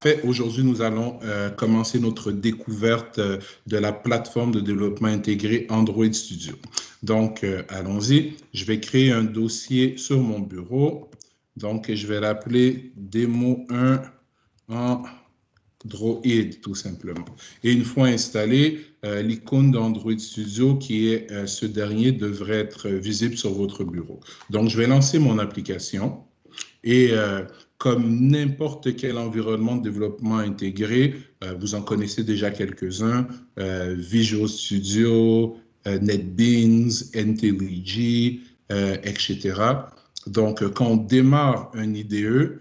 fait, aujourd'hui, nous allons commencer notre découverte de la plateforme de développement intégré Android Studio. Donc, allons-y. Je vais créer un dossier sur mon bureau. Donc, je vais l'appeler démo 1 Android, tout simplement. Et une fois installé, l'icône d'Android Studio, qui est ce dernier, devrait être visible sur votre bureau. Donc, je vais lancer mon application. Et comme n'importe quel environnement de développement intégré, vous en connaissez déjà quelques-uns, Visual Studio, NetBeans, IntelliJ, etc. Donc, quand on démarre un IDE,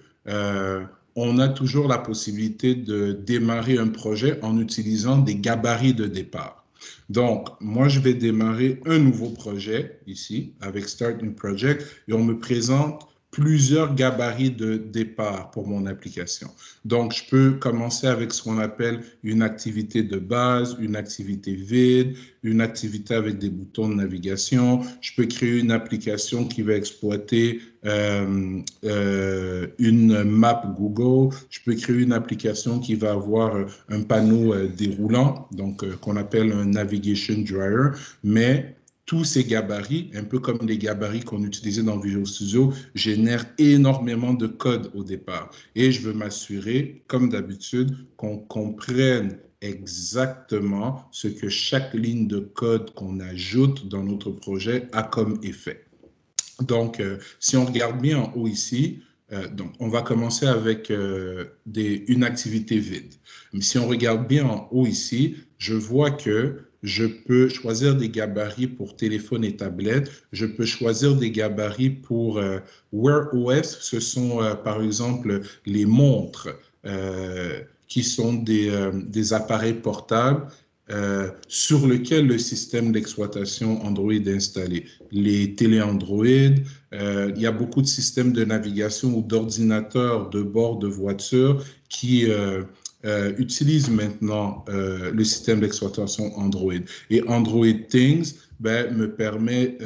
on a toujours la possibilité de démarrer un projet en utilisant des gabarits de départ. Donc, moi, je vais démarrer un nouveau projet ici avec Start New Project et on me présente plusieurs gabarits de départ pour mon application. Donc, je peux commencer avec ce qu'on appelle une activité de base, une activité vide, une activité avec des boutons de navigation. Je peux créer une application qui va exploiter une map Google. Je peux créer une application qui va avoir un panneau déroulant, donc qu'on appelle un navigation dryer, mais tous ces gabarits, un peu comme les gabarits qu'on utilisait dans Visual Studio, génèrent énormément de code au départ. Et je veux m'assurer, comme d'habitude, qu'on comprenne exactement ce que chaque ligne de code qu'on ajoute dans notre projet a comme effet. Donc, si on regarde bien en haut ici, donc on va commencer avec une activité vide. Mais si on regarde bien en haut ici, je vois que je peux choisir des gabarits pour téléphone et tablette. Je peux choisir des gabarits pour Wear OS. Ce sont, par exemple, les montres qui sont des appareils portables sur lesquels le système d'exploitation Android est installé. Les télé Android, il y a beaucoup de systèmes de navigation ou d'ordinateurs de bord de voiture qui utilisent maintenant le système d'exploitation Android. Et Android Things me permet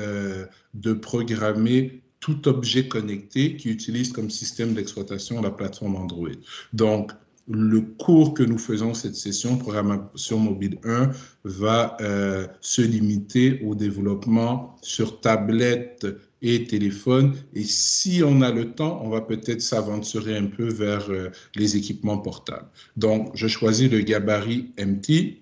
de programmer tout objet connecté qui utilise comme système d'exploitation la plateforme Android. Donc, le cours que nous faisons cette session, programmation mobile 1, va se limiter au développement sur tablette et téléphone. Et si on a le temps, on va peut-être s'aventurer un peu vers les équipements portables. Donc, je choisis le gabarit empty.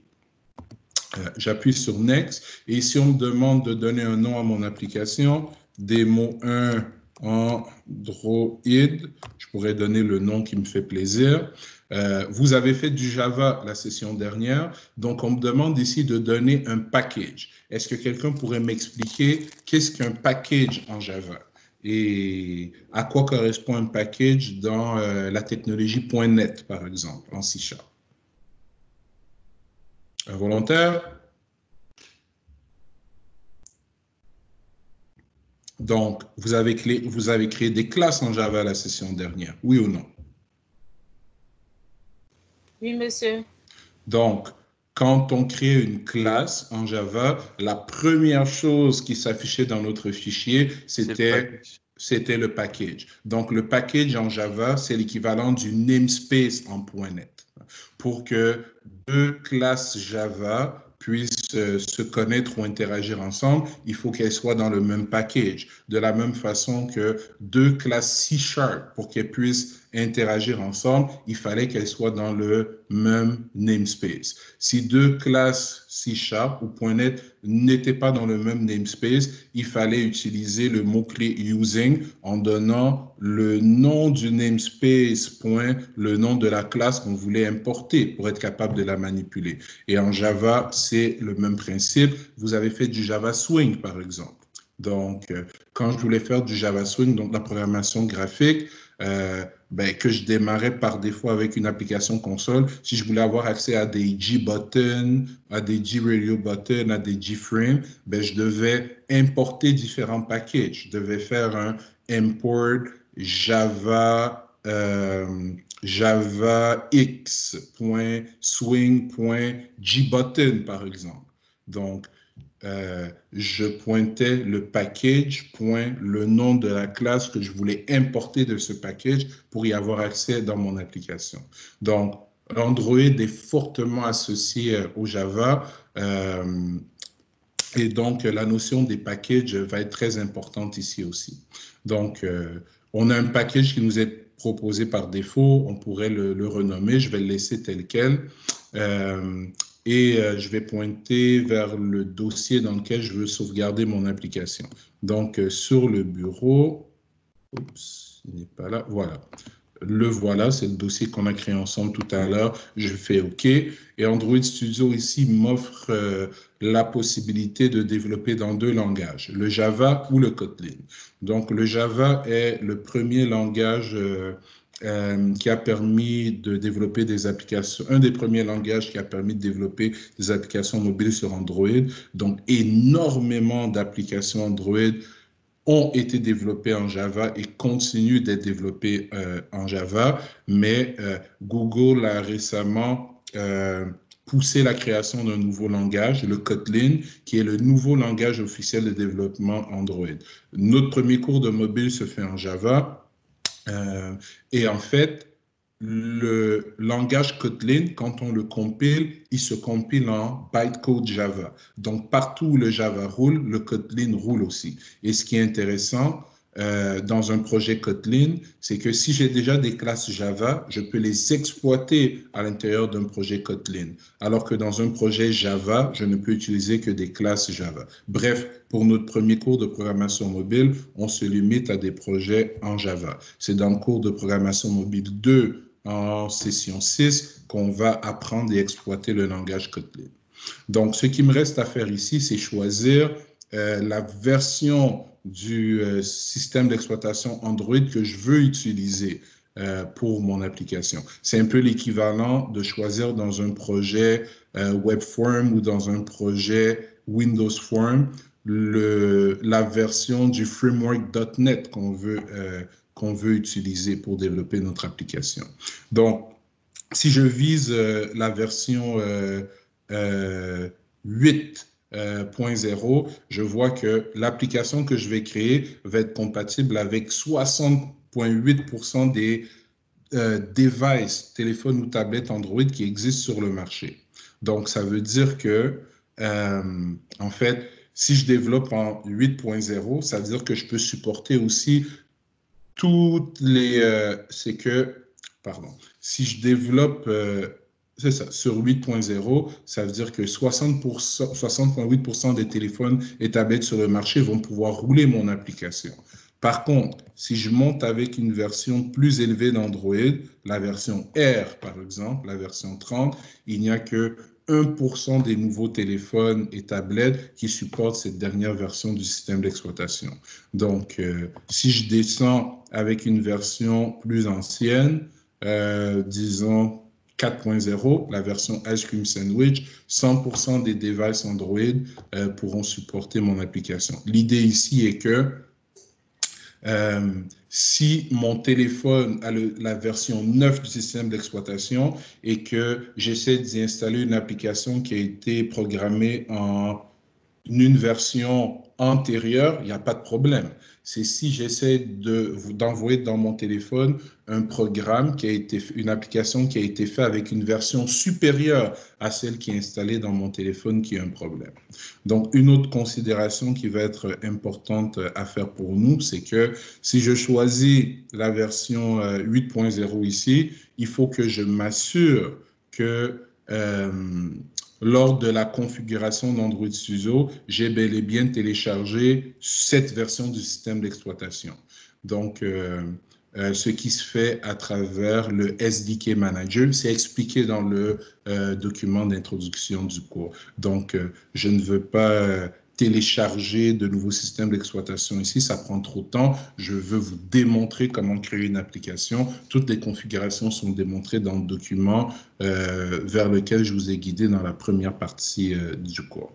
J'appuie sur Next. Et ici, on me demande de donner un nom à mon application. Démo 1 Android. Je pourrais donner le nom qui me fait plaisir. Vous avez fait du Java la session dernière, donc on me demande ici de donner un package. Est-ce que quelqu'un pourrait m'expliquer qu'est-ce qu'un package en Java et à quoi correspond un package dans la technologie .NET, par exemple, en C#? Un volontaire? Donc, vous avez créé des classes en Java la session dernière, oui ou non? Oui, monsieur. Donc, quand on crée une classe en Java, la première chose qui s'affichait dans notre fichier, c'était le package. Donc, le package en Java, c'est l'équivalent du namespace en .NET. Pour que deux classes Java puissent se connaître ou interagir ensemble, il faut qu'elles soient dans le même package. De la même façon que deux classes C#, pour qu'elles puissent interagir ensemble, il fallait qu'elles soient dans le même namespace. Si deux classes C# ou .NET n'étaient pas dans le même namespace, il fallait utiliser le mot-clé using en donnant le nom du namespace, point, le nom de la classe qu'on voulait importer pour être capable de la manipuler. Et en Java, c'est le même principe. Vous avez fait du Java Swing, par exemple. Donc, quand je voulais faire du Java Swing, donc la programmation graphique, que je démarrais par défaut avec une application console, si je voulais avoir accès à des G-buttons, à des G-radio buttons, à des G-frames, je devais importer différents packages. Je devais faire un import Java x.swing.gbutton, par exemple. Donc, je pointais le package, point, le nom de la classe que je voulais importer de ce package pour y avoir accès dans mon application. Donc, Android est fortement associé au Java. Et donc, la notion des packages va être très importante ici aussi. Donc, on a un package qui nous est proposé par défaut. On pourrait le renommer. Je vais le laisser tel quel. Je vais pointer vers le dossier dans lequel je veux sauvegarder mon application. Donc, sur le bureau, oups, il n'est pas là, voilà. Le voilà, c'est le dossier qu'on a créé ensemble tout à l'heure. Je fais OK. Et Android Studio ici m'offre la possibilité de développer dans deux langages, le Java ou le Kotlin. Donc, le Java est le premier langage qui a permis de développer des applications, un des premiers langages qui a permis de développer des applications mobiles sur Android. Donc, énormément d'applications Android ont été développés en Java et continuent d'être développés en Java, mais Google a récemment poussé la création d'un nouveau langage, le Kotlin, qui est le nouveau langage officiel de développement Android. Notre premier cours de mobile se fait en Java et en fait, le langage Kotlin, quand on le compile, il se compile en bytecode Java. Donc, partout où le Java roule, le Kotlin roule aussi. Et ce qui est intéressant dans un projet Kotlin, c'est que si j'ai déjà des classes Java, je peux les exploiter à l'intérieur d'un projet Kotlin. Alors que dans un projet Java, je ne peux utiliser que des classes Java. Bref, pour notre premier cours de programmation mobile, on se limite à des projets en Java. C'est dans le cours de programmation mobile 2 en session 6 qu'on va apprendre et exploiter le langage Kotlin. Donc, ce qui me reste à faire ici, c'est choisir la version du système d'exploitation Android que je veux utiliser pour mon application. C'est un peu l'équivalent de choisir dans un projet Webform ou dans un projet Windows Form la version du framework.NET qu'on veut utiliser pour développer notre application. Donc, si je vise la version 8.0, je vois que l'application que je vais créer va être compatible avec 60,8% des devices, téléphones ou tablettes Android qui existent sur le marché. Donc, ça veut dire que, en fait, si je développe en 8.0, ça veut dire que je peux supporter aussi toutes les... c'est que, pardon, si je développe, c'est ça, sur 8.0, ça veut dire que 60,8% des téléphones et tablettes sur le marché vont pouvoir rouler mon application. Par contre, si je monte avec une version plus élevée d'Android, la version R par exemple, la version 30, il n'y a que 1% des nouveaux téléphones et tablettes qui supportent cette dernière version du système d'exploitation. Donc, si je descends avec une version plus ancienne, disons 4.0, la version Ice Cream Sandwich, 100% des devices Android pourront supporter mon application. L'idée ici est que si mon téléphone a la version 9 du système d'exploitation et que j'essaie d'y installer une application qui a été programmée en une version antérieure, il n'y a pas de problème. C'est si j'essaie d'envoyer dans mon téléphone un programme qui a été, une application qui a été faite avec une version supérieure à celle qui est installée dans mon téléphone qui a un problème. Donc, une autre considération qui va être importante à faire pour nous, c'est que si je choisis la version 8.0 ici, il faut que je m'assure que lors de la configuration d'Android Studio, j'ai bel et bien téléchargé cette version du système d'exploitation. Donc, ce qui se fait à travers le SDK Manager, c'est expliqué dans le document d'introduction du cours. Donc, je ne veux pas télécharger de nouveaux systèmes d'exploitation ici, ça prend trop de temps. Je veux vous démontrer comment créer une application. Toutes les configurations sont démontrées dans le document vers lequel je vous ai guidé dans la première partie du cours.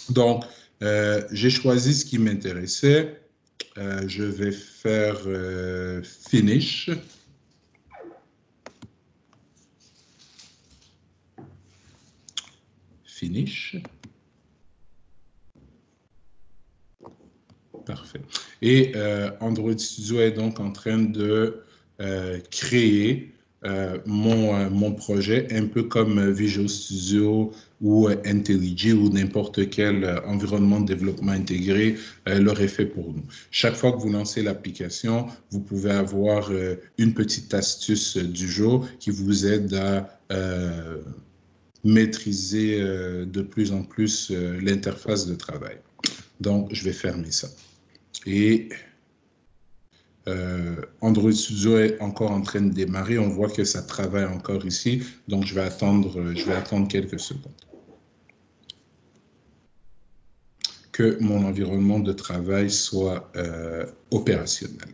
Donc, j'ai choisi ce qui m'intéressait. Je vais faire Finish. Finish. Parfait. Et Android Studio est donc en train de créer mon projet, un peu comme Visual Studio ou IntelliJ ou n'importe quel environnement de développement intégré l'aurait fait pour nous. Chaque fois que vous lancez l'application, vous pouvez avoir une petite astuce du jour qui vous aide à maîtriser de plus en plus l'interface de travail. Donc, je vais fermer ça. Et Android Studio est encore en train de démarrer. On voit que ça travaille encore ici. Donc, je vais attendre quelques secondes. Que mon environnement de travail soit opérationnel.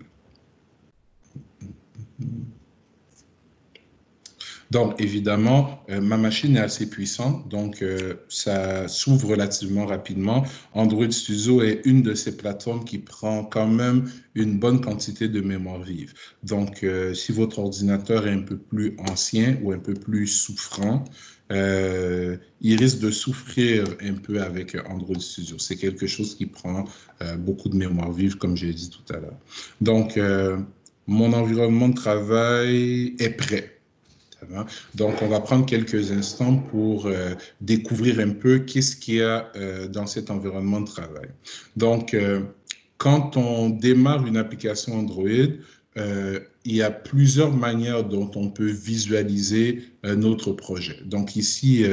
Donc, évidemment, ma machine est assez puissante, donc ça s'ouvre relativement rapidement. Android Studio est une de ces plateformes qui prend quand même une bonne quantité de mémoire vive. Donc, si votre ordinateur est un peu plus ancien ou un peu plus souffrant, il risque de souffrir un peu avec Android Studio. C'est quelque chose qui prend beaucoup de mémoire vive, comme j'ai dit tout à l'heure. Donc, mon environnement de travail est prêt. Donc, on va prendre quelques instants pour découvrir un peu qu'est-ce qu'il y a dans cet environnement de travail. Donc, quand on démarre une application Android, il y a plusieurs manières dont on peut visualiser notre projet. Donc, ici,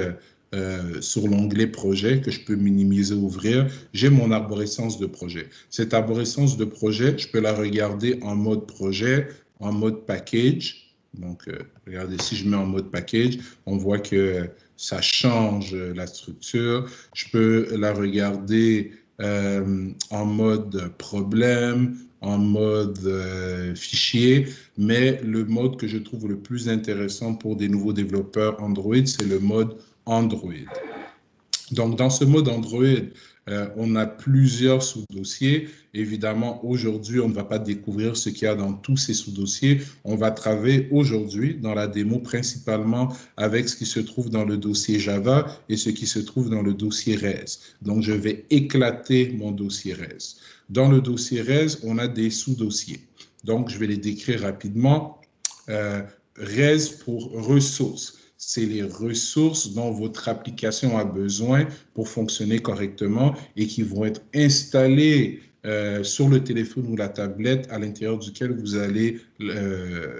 sur l'onglet projet que je peux minimiser, ouvrir, j'ai mon arborescence de projet. Cette arborescence de projet, je peux la regarder en mode projet, en mode package. Donc, regardez, si je mets en mode package, on voit que ça change la structure. Je peux la regarder en mode problème, en mode fichier, mais le mode que je trouve le plus intéressant pour des nouveaux développeurs Android, c'est le mode Android. Donc, dans ce mode Android, on a plusieurs sous-dossiers. Évidemment, aujourd'hui, on ne va pas découvrir ce qu'il y a dans tous ces sous-dossiers. On va travailler aujourd'hui dans la démo principalement avec ce qui se trouve dans le dossier Java et ce qui se trouve dans le dossier RES. Donc, je vais éclater mon dossier RES. Dans le dossier RES, on a des sous-dossiers. Donc, je vais les décrire rapidement. RES pour ressources. C'est les ressources dont votre application a besoin pour fonctionner correctement et qui vont être installées sur le téléphone ou la tablette à l'intérieur duquel vous allez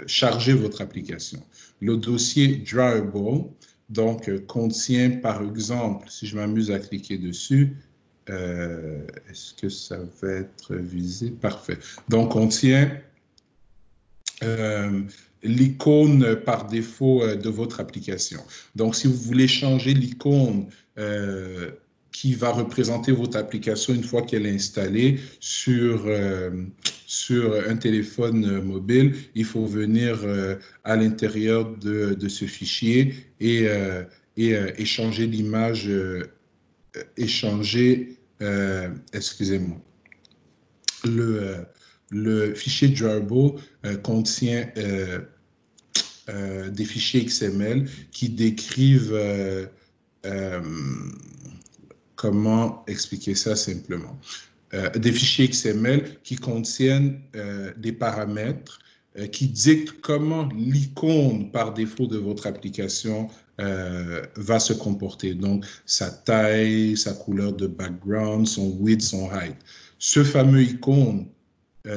charger votre application. Le dossier Drawable, donc, contient, par exemple, si je m'amuse à cliquer dessus, est-ce que ça va être visé? Parfait. Donc, contient l'icône par défaut de votre application. Donc, si vous voulez changer l'icône qui va représenter votre application une fois qu'elle est installée sur un téléphone mobile, il faut venir à l'intérieur de ce fichier et changer l'image, excusez-moi, le fichier Drawable contient des fichiers XML qui décrivent comment expliquer ça simplement. Des fichiers XML qui contiennent des paramètres qui dictent comment l'icône par défaut de votre application va se comporter. Donc, sa taille, sa couleur de background, son width, son height. Ce fameux icône,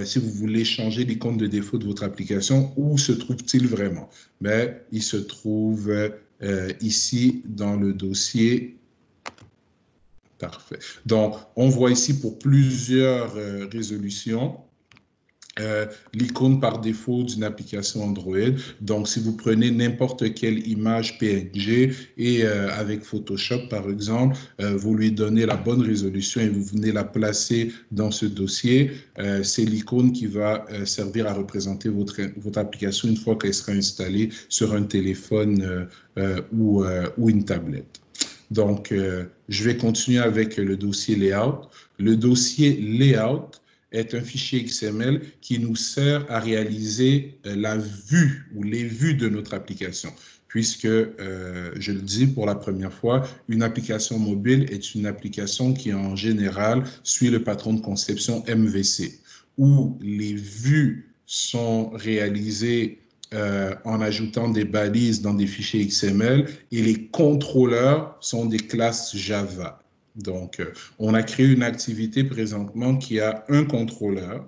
si vous voulez changer l'icône de défaut de votre application, où se trouve-t-il vraiment? Ben, il se trouve ici dans le dossier. Parfait. Donc, on voit ici pour plusieurs résolutions l'icône par défaut d'une application Android. Donc, si vous prenez n'importe quelle image PNG et avec Photoshop, par exemple, vous lui donnez la bonne résolution et vous venez la placer dans ce dossier, c'est l'icône qui va servir à représenter votre application une fois qu'elle sera installée sur un téléphone ou une tablette. Donc, je vais continuer avec le dossier Layout. Le dossier Layout est un fichier XML qui nous sert à réaliser la vue ou les vues de notre application. puisque, je le dis pour la première fois, une application mobile est une application qui, en général, suit le patron de conception MVC, où les vues sont réalisées en ajoutant des balises dans des fichiers XML et les contrôleurs sont des classes Java. Donc, on a créé une activité présentement qui a un contrôleur,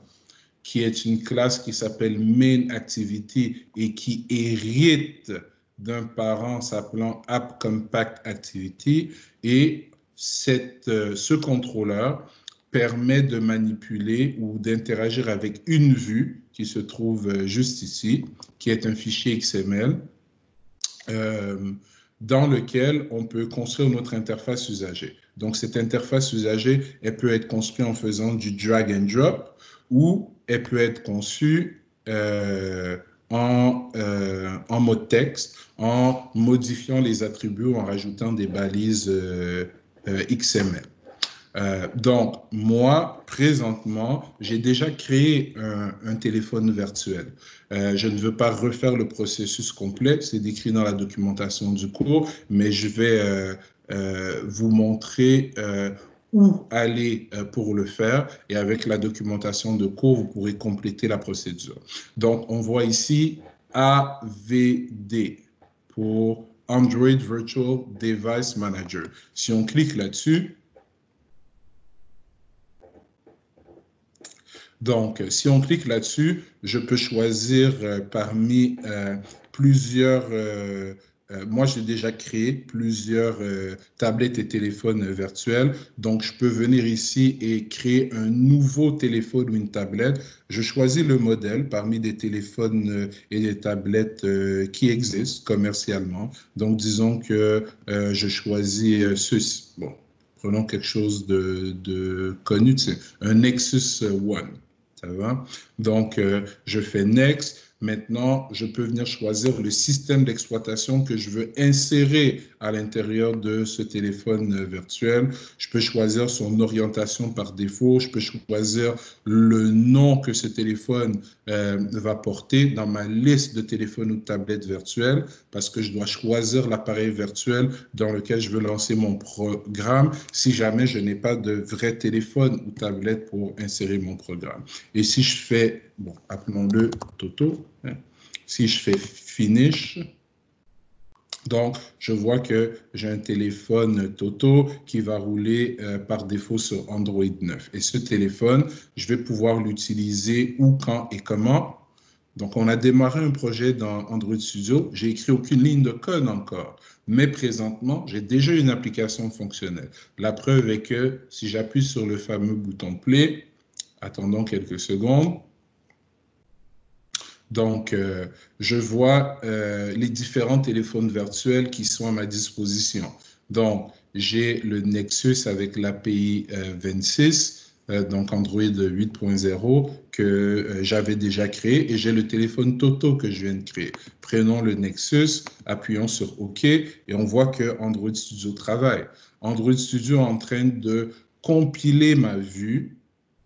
qui est une classe qui s'appelle Main Activity et qui hérite d'un parent s'appelant App Compact Activity. Et ce contrôleur permet de manipuler ou d'interagir avec une vue qui se trouve juste ici, qui est un fichier XML, dans lequel on peut construire notre interface usagée. Donc, cette interface usagée, elle peut être construite en faisant du drag and drop ou elle peut être conçue en mode texte, en modifiant les attributs, en rajoutant des balises XML. Donc, moi, présentement, j'ai déjà créé un téléphone virtuel. Je ne veux pas refaire le processus complet, c'est décrit dans la documentation du cours, mais je vais vous montrer où aller pour le faire et avec la documentation de cours, vous pourrez compléter la procédure. Donc, on voit ici AVD pour Android Virtual Device Manager. Si on clique là-dessus, donc, si on clique là-dessus, je peux choisir parmi plusieurs... moi, j'ai déjà créé plusieurs tablettes et téléphones virtuels. Donc, je peux venir ici et créer un nouveau téléphone ou une tablette. Je choisis le modèle parmi des téléphones et des tablettes qui existent commercialement. Donc, disons que je choisis ceci. Bon, prenons quelque chose de connu, c'est un Nexus One. Ça va? Donc, je fais Next. Maintenant, je peux venir choisir le système d'exploitation que je veux insérer à l'intérieur de ce téléphone virtuel. Je peux choisir son orientation par défaut. Je peux choisir le nom que ce téléphone va porter dans ma liste de téléphones ou de tablettes virtuelles parce que je dois choisir l'appareil virtuel dans lequel je veux lancer mon programme si jamais je n'ai pas de vrai téléphone ou tablette pour insérer mon programme. Et si je fais, bon, appelons-le Toto, hein, si je fais Finish, donc je vois que j'ai un téléphone Toto qui va rouler par défaut sur Android 9. Et ce téléphone, je vais pouvoir l'utiliser où, quand et comment. Donc, on a démarré un projet dans Android Studio. J'ai écrit aucune ligne de code encore, mais présentement, j'ai déjà une application fonctionnelle. La preuve est que si j'appuie sur le fameux bouton Play, attendons quelques secondes. Donc, je vois les différents téléphones virtuels qui sont à ma disposition. Donc, j'ai le Nexus avec l'API 26, donc Android 8.0 que j'avais déjà créé et j'ai le téléphone Toto que je viens de créer. Prenons le Nexus, appuyons sur OK et on voit que Android Studio travaille. Android Studio est en train de compiler ma vue,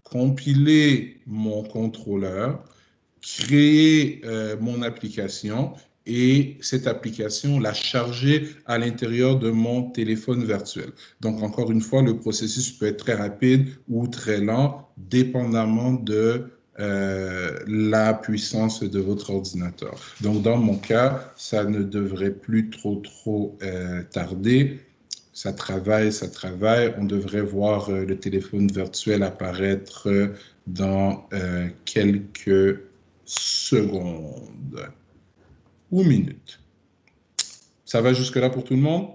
compiler mon contrôleur, créer mon application et cette application la charger à l'intérieur de mon téléphone virtuel. Donc, encore une fois, le processus peut être très rapide ou très lent, dépendamment de la puissance de votre ordinateur. Donc, dans mon cas, ça ne devrait plus trop tarder. Ça travaille. On devrait voir le téléphone virtuel apparaître dans quelques secondes ou minutes. Ça va jusque-là pour tout le monde?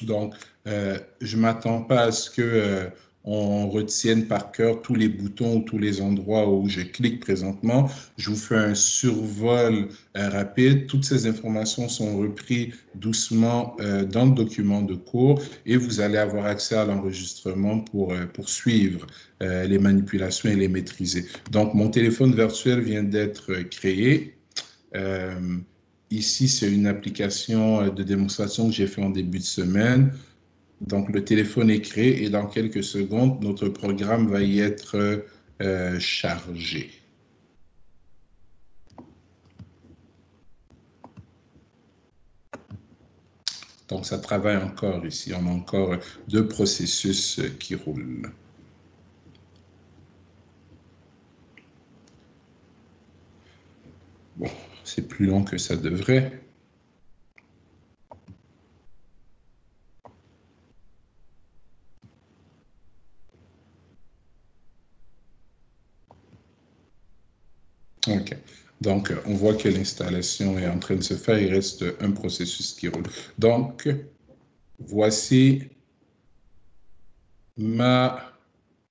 Donc, je ne m'attends pas à ce que on retienne par cœur tous les boutons ou tous les endroits où je clique présentement. Je vous fais un survol rapide. Toutes ces informations sont reprises doucement dans le document de cours et vous allez avoir accès à l'enregistrement pour suivre les manipulations et les maîtriser. Donc, mon téléphone virtuel vient d'être créé. Ici, c'est une application de démonstration que j'ai fait en début de semaine. Donc, le téléphone est créé et dans quelques secondes, notre programme va y être chargé. Donc, ça travaille encore ici. On a encore deux processus qui roulent. Bon, c'est plus long que ça devrait. OK. Donc, on voit que l'installation est en train de se faire. Il reste un processus qui roule. Donc, voici ma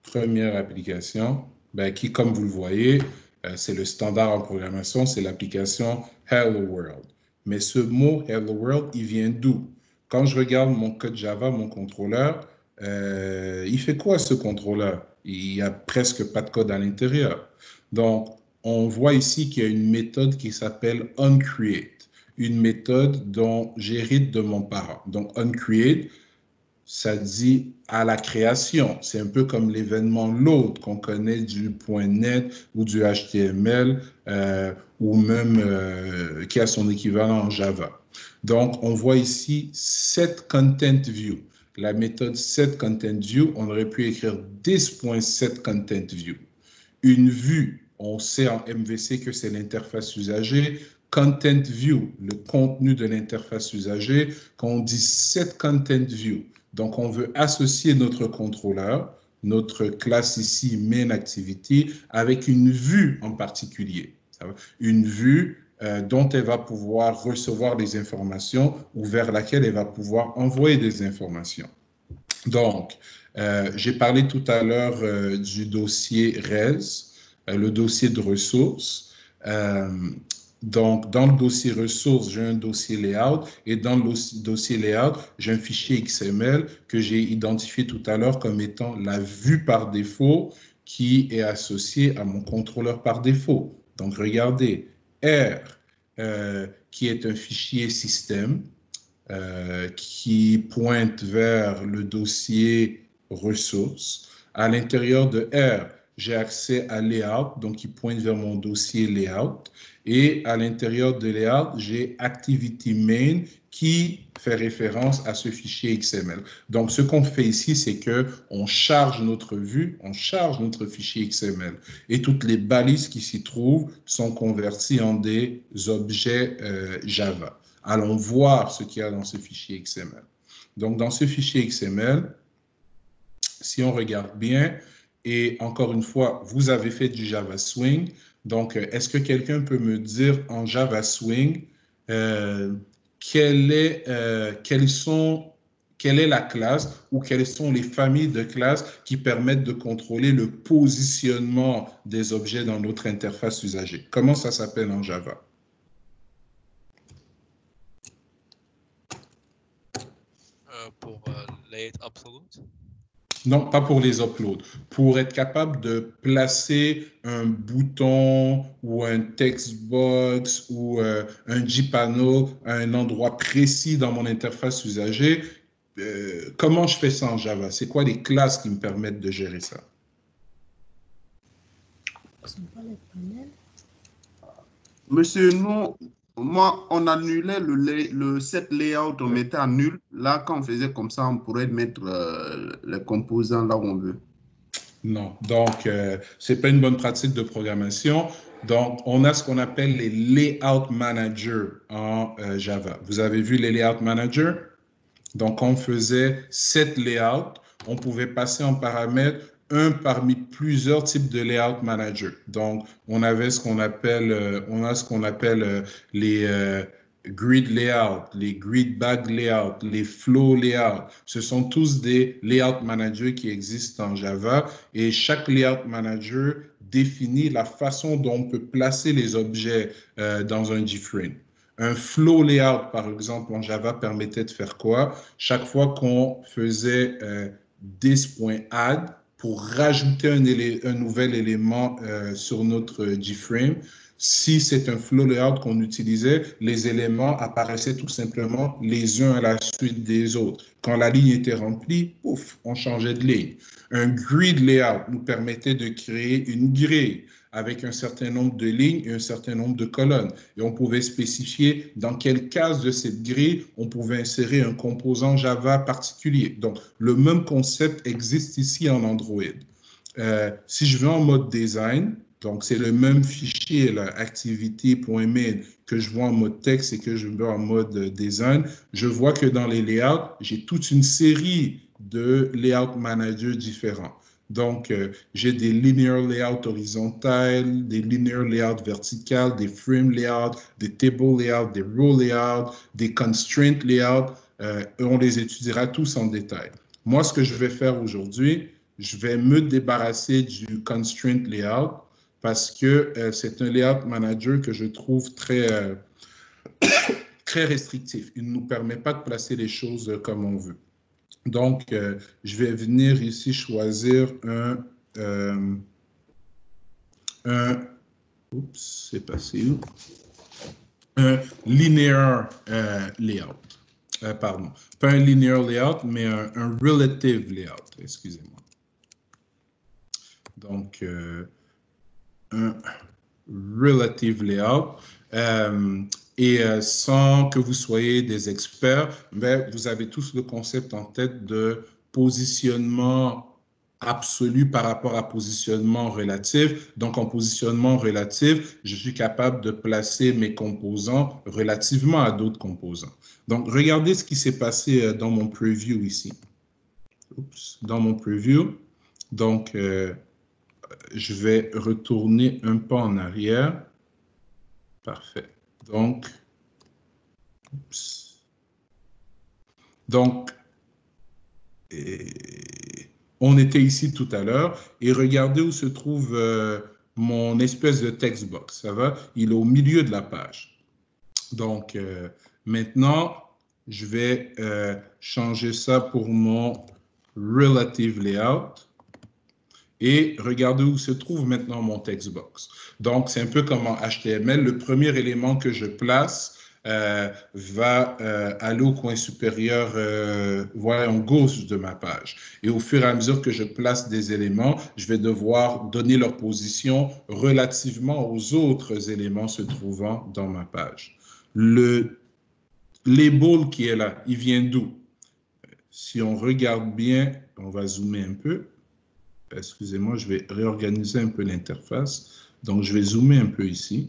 première application, qui, comme vous le voyez, c'est le standard en programmation, c'est l'application Hello World. Mais ce mot Hello World, il vient d'où? Quand je regarde mon code Java, mon contrôleur, il fait quoi ce contrôleur? Il n'y a presque pas de code à l'intérieur. Donc, on voit ici qu'il y a une méthode qui s'appelle onCreate, une méthode dont j'hérite de mon parent. Donc, onCreate, ça dit à la création. C'est un peu comme l'événement load qu'on connaît du .NET ou du HTML ou même qui a son équivalent en Java. Donc, on voit ici setContentView. La méthode setContentView, on aurait pu écrire this.setContentView. Une vue, on sait en MVC que c'est l'interface usager. Content View, le contenu de l'interface usager. Quand on dit set Content View, donc on veut associer notre contrôleur, notre classe ici main activity, avec une vue en particulier. Une vue dont elle va pouvoir recevoir des informations ou vers laquelle elle va pouvoir envoyer des informations. Donc, j'ai parlé tout à l'heure du dossier RES, le dossier de ressources. Donc, dans le dossier ressources, j'ai un dossier layout et dans le dossier layout, j'ai un fichier XML que j'ai identifié tout à l'heure comme étant la vue par défaut qui est associée à mon contrôleur par défaut. Donc, regardez, R, qui est un fichier système, qui pointe vers le dossier ressources. À l'intérieur de R, j'ai accès à Layout, donc qui pointe vers mon dossier Layout. Et à l'intérieur de Layout, j'ai Activity Main qui fait référence à ce fichier XML. Donc, ce qu'on fait ici, c'est qu'on charge notre vue, on charge notre fichier XML. Et toutes les balises qui s'y trouvent sont converties en des objets Java. Allons voir ce qu'il y a dans ce fichier XML. Donc, dans ce fichier XML, si on regarde bien, et encore une fois, vous avez fait du Java Swing. Donc, est-ce que quelqu'un peut me dire en Java Swing quelle est la classe ou quelles sont les familles de classes qui permettent de contrôler le positionnement des objets dans notre interface usagée? Comment ça s'appelle en Java? Pour les uploads? Non, pas pour les uploads. Pour être capable de placer un bouton ou un text box ou un G-panel à un endroit précis dans mon interface usagée, comment je fais ça en Java? C'est quoi les classes qui me permettent de gérer ça? Monsieur, moi, on annulait le set layout, on mettait en nul. Là, quand on faisait comme ça, on pourrait mettre les composants là où on veut. Non, donc ce n'est pas une bonne pratique de programmation. Donc, on a ce qu'on appelle les layout managers en Java. Vous avez vu les layout managers? Donc, on faisait set layout, on pouvait passer en paramètre un parmi plusieurs types de layout managers. Donc, on avait ce qu'on appelle, les grid layout, les grid bag layout, les flow layout. Ce sont tous des layout managers qui existent en Java et chaque layout manager définit la façon dont on peut placer les objets dans un JFrame. Un flow layout, par exemple, en Java, permettait de faire quoi? Chaque fois qu'on faisait this.add pour rajouter un nouvel élément sur notre JFrame, si c'est un flow layout qu'on utilisait, les éléments apparaissaient tout simplement les uns à la suite des autres. Quand la ligne était remplie, pouf, on changeait de ligne. Un grid layout nous permettait de créer une grille avec un certain nombre de lignes et un certain nombre de colonnes. Et on pouvait spécifier dans quelle case de cette grille on pouvait insérer un composant Java particulier. Donc, le même concept existe ici en Android. Si je vais en mode design, donc c'est le même fichier, activity.main, que je vois en mode texte et que je veux en mode design, je vois que dans les layouts, j'ai toute une série de layout managers différents. Donc, j'ai des linear layout horizontales, des linear layout verticales, des frame layout, des table layout, des row layout, des constraint layout. On les étudiera tous en détail. Moi, ce que je vais faire aujourd'hui, je vais me débarrasser du constraint layout parce que c'est un layout manager que je trouve très restrictif. Il ne nous permet pas de placer les choses comme on veut. Donc, je vais venir ici choisir oups, c'est passé où? Un linear layout. Pardon, pas un linear layout, mais un relative layout, excusez-moi. Donc, un relative layout. Et sans que vous soyez des experts, mais vous avez tous le concept en tête de positionnement absolu par rapport à positionnement relatif. Donc, en positionnement relatif, je suis capable de placer mes composants relativement à d'autres composants. Donc, regardez ce qui s'est passé dans mon preview ici. Oups, dans mon preview. Donc, je vais retourner un pas en arrière. Parfait. Donc, on était ici tout à l'heure et regardez où se trouve mon espèce de text box. Ça va? Il est au milieu de la page. Donc, maintenant, je vais changer ça pour mon relative layout. Et regardez où se trouve maintenant mon text box. Donc, c'est un peu comme en HTML. Le premier élément que je place va aller au coin supérieur, voilà, en gauche de ma page. Et au fur et à mesure que je place des éléments, je vais devoir donner leur position relativement aux autres éléments se trouvant dans ma page. Le label qui est là, il vient d'où? Si on regarde bien, on va zoomer un peu. Excusez-moi, je vais réorganiser un peu l'interface. Donc, je vais zoomer un peu ici.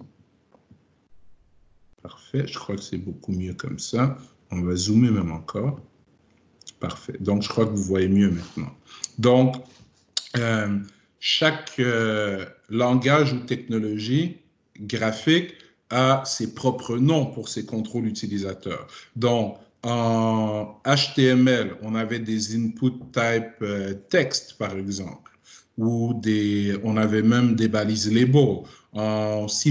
Parfait, je crois que c'est beaucoup mieux comme ça. On va zoomer même encore. Parfait, donc je crois que vous voyez mieux maintenant. Donc, chaque langage ou technologie graphique a ses propres noms pour ses contrôles utilisateurs. Donc, en HTML, on avait des input type text, par exemple, ou on avait même des balises label. En C#,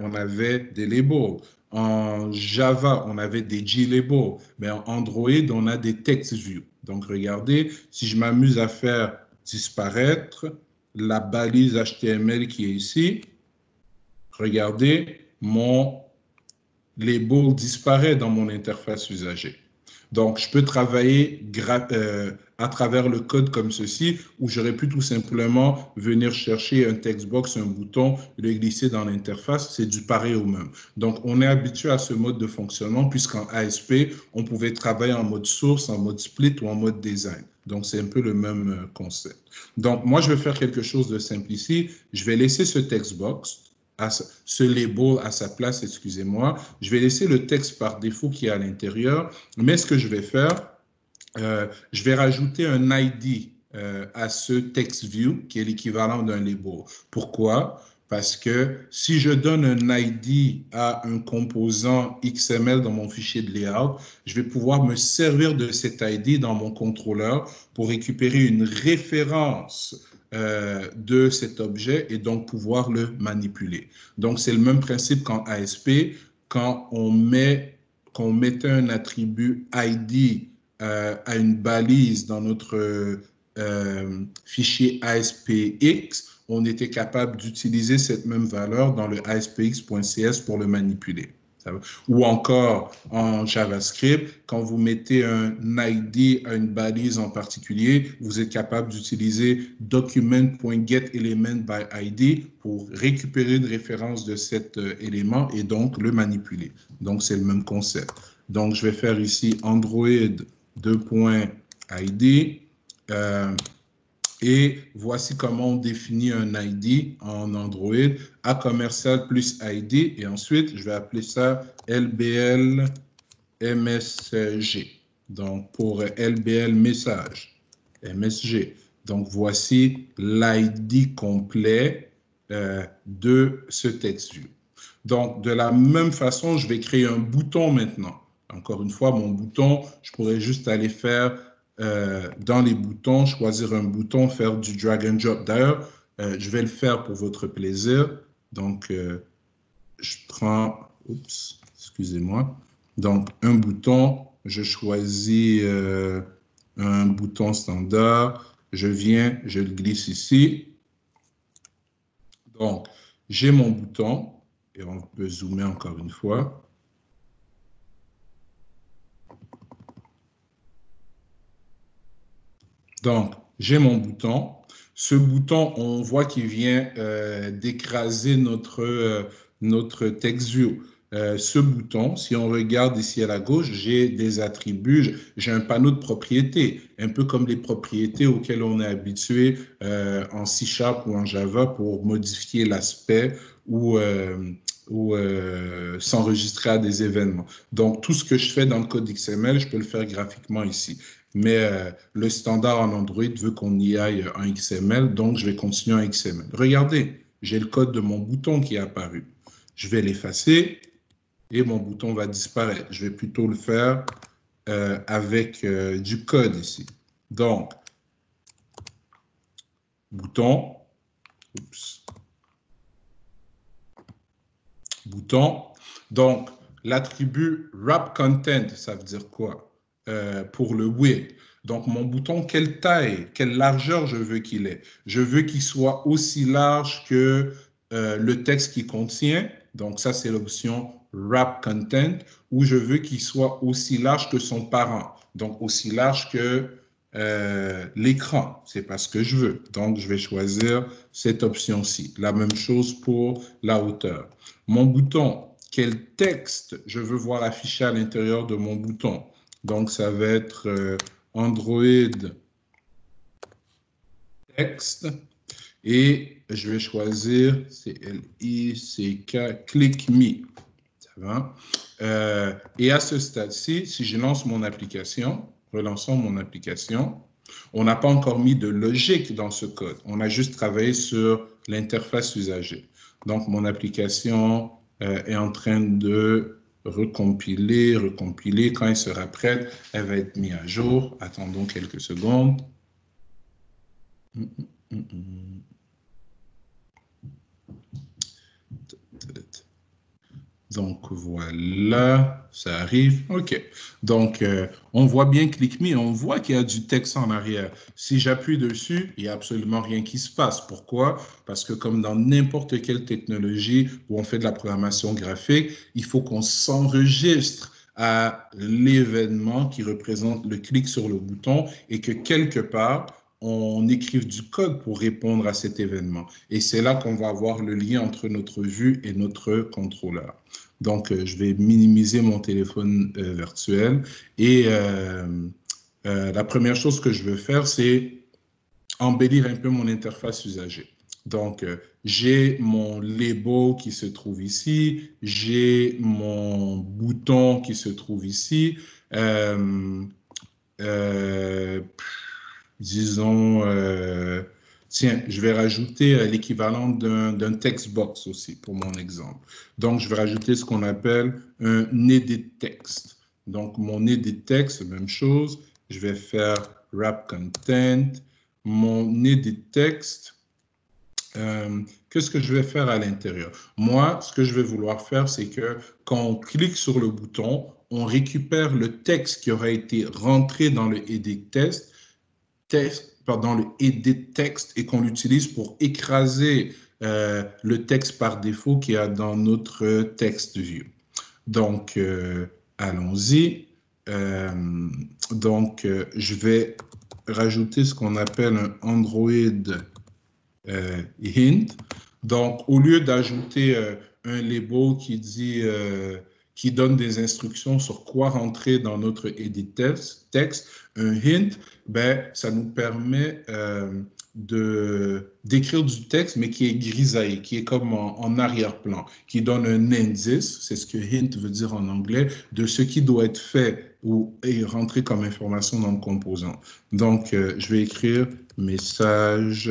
on avait des labels. En Java, on avait des glabels. Mais en Android, on a des text views. Donc, regardez, si je m'amuse à faire disparaître la balise HTML qui est ici, regardez, mon label disparaît dans mon interface usager. Donc, je peux travailler à travers le code comme ceci, où j'aurais pu tout simplement venir chercher un textbox, un bouton, le glisser dans l'interface, c'est du pareil au même. Donc, on est habitué à ce mode de fonctionnement, puisqu'en ASP, on pouvait travailler en mode source, en mode split ou en mode design. Donc, c'est un peu le même concept. Donc, moi, je vais faire quelque chose de simple ici. Je vais laisser ce textbox, ce label à sa place, excusez-moi. Je vais laisser le texte par défaut qui est à l'intérieur, mais ce que je vais faire, je vais rajouter un ID à ce text view qui est l'équivalent d'un label. Pourquoi? Parce que si je donne un ID à un composant XML dans mon fichier de layout, je vais pouvoir me servir de cet ID dans mon contrôleur pour récupérer une référence de cet objet et donc pouvoir le manipuler. Donc, c'est le même principe qu'en ASP, quand on mettait un attribut ID à une balise dans notre fichier ASPX, on était capable d'utiliser cette même valeur dans le ASPX.cs pour le manipuler. Ou encore en JavaScript, quand vous mettez un ID à une balise en particulier, vous êtes capable d'utiliser document.getElementById pour récupérer une référence de cet élément et donc le manipuler. Donc, c'est le même concept. Donc, je vais faire ici Android 2.id. Et voici comment on définit un ID en Android, A commercial plus ID, et ensuite, je vais appeler ça LBL MSG. Donc, pour LBL message, MSG. Donc, voici l'ID complet de ce TextView. Donc, de la même façon, je vais créer un bouton maintenant. Encore une fois, mon bouton, je pourrais juste aller faire dans les boutons, choisir un bouton, faire du drag and drop. D'ailleurs, je vais le faire pour votre plaisir. Donc, je prends, oups, excusez-moi. Donc, un bouton, je choisis un bouton standard. Je viens, je le glisse ici. Donc, j'ai mon bouton et on peut zoomer encore une fois. Donc, j'ai mon bouton. Ce bouton, on voit qu'il vient d'écraser notre TextView. Ce bouton, si on regarde ici à la gauche, j'ai des attributs, j'ai un panneau de propriétés, un peu comme les propriétés auxquelles on est habitué en C# ou en Java pour modifier l'aspect ou s'enregistrer à des événements. Donc, tout ce que je fais dans le code XML, je peux le faire graphiquement ici. Mais le standard en Android veut qu'on y aille en XML, donc je vais continuer en XML. Regardez, j'ai le code de mon bouton qui est apparu. Je vais l'effacer et mon bouton va disparaître. Je vais plutôt le faire avec du code ici. Donc, bouton, oups, bouton. Donc, l'attribut wrap content, ça veut dire quoi? Pour le width. Donc, mon bouton, quelle taille, quelle largeur je veux qu'il ait? Je veux qu'il soit aussi large que le texte qu'il contient. Donc, ça, c'est l'option wrap content, ou je veux qu'il soit aussi large que son parent. Donc, aussi large que l'écran. C'est pas ce que je veux. Donc, je vais choisir cette option-ci. La même chose pour la hauteur. Mon bouton, quel texte je veux voir affiché à l'intérieur de mon bouton? Donc, ça va être Android texte et je vais choisir CLICK Click Me. Ça va? Et à ce stade-ci, si je lance mon application, relançons mon application, on n'a pas encore mis de logique dans ce code. On a juste travaillé sur l'interface usager. Donc, mon application est en train de recompiler. Quand elle sera prête, elle va être mise à jour. Attendons quelques secondes. Donc, voilà, ça arrive. OK. Donc, on voit bien Click Me, on voit qu'il y a du texte en arrière. Si j'appuie dessus, il n'y a absolument rien qui se passe. Pourquoi? Parce que comme dans n'importe quelle technologie où on fait de la programmation graphique, il faut qu'on s'enregistre à l'événement qui représente le clic sur le bouton et que quelque part, on écrive du code pour répondre à cet événement. Et c'est là qu'on va avoir le lien entre notre vue et notre contrôleur. Donc, je vais minimiser mon téléphone virtuel et la première chose que je veux faire, c'est embellir un peu mon interface usager. Donc, j'ai mon label qui se trouve ici, j'ai mon bouton qui se trouve ici. Disons, tiens, je vais rajouter l'équivalent d'un text box aussi pour mon exemple. Donc, je vais rajouter ce qu'on appelle un edit text. Donc, mon edit text, même chose. Je vais faire wrap content. Mon edit text, qu'est-ce que je vais faire à l'intérieur? Moi, ce que je vais vouloir faire, c'est que quand on clique sur le bouton, on récupère le texte qui aura été rentré dans le edit text, le edit text et qu'on l'utilise pour écraser le texte par défaut qu'il y a dans notre text view. Donc, allons-y. Je vais rajouter ce qu'on appelle un Android hint. Donc, au lieu d'ajouter un label qui dit, qui donne des instructions sur quoi rentrer dans notre edit texte, un hint, ben, ça nous permet d'écrire du texte, mais qui est grisaillé, qui est comme en arrière-plan, qui donne un indice, c'est ce que hint veut dire en anglais, de ce qui doit être fait ou est rentré comme information dans le composant. Donc, je vais écrire message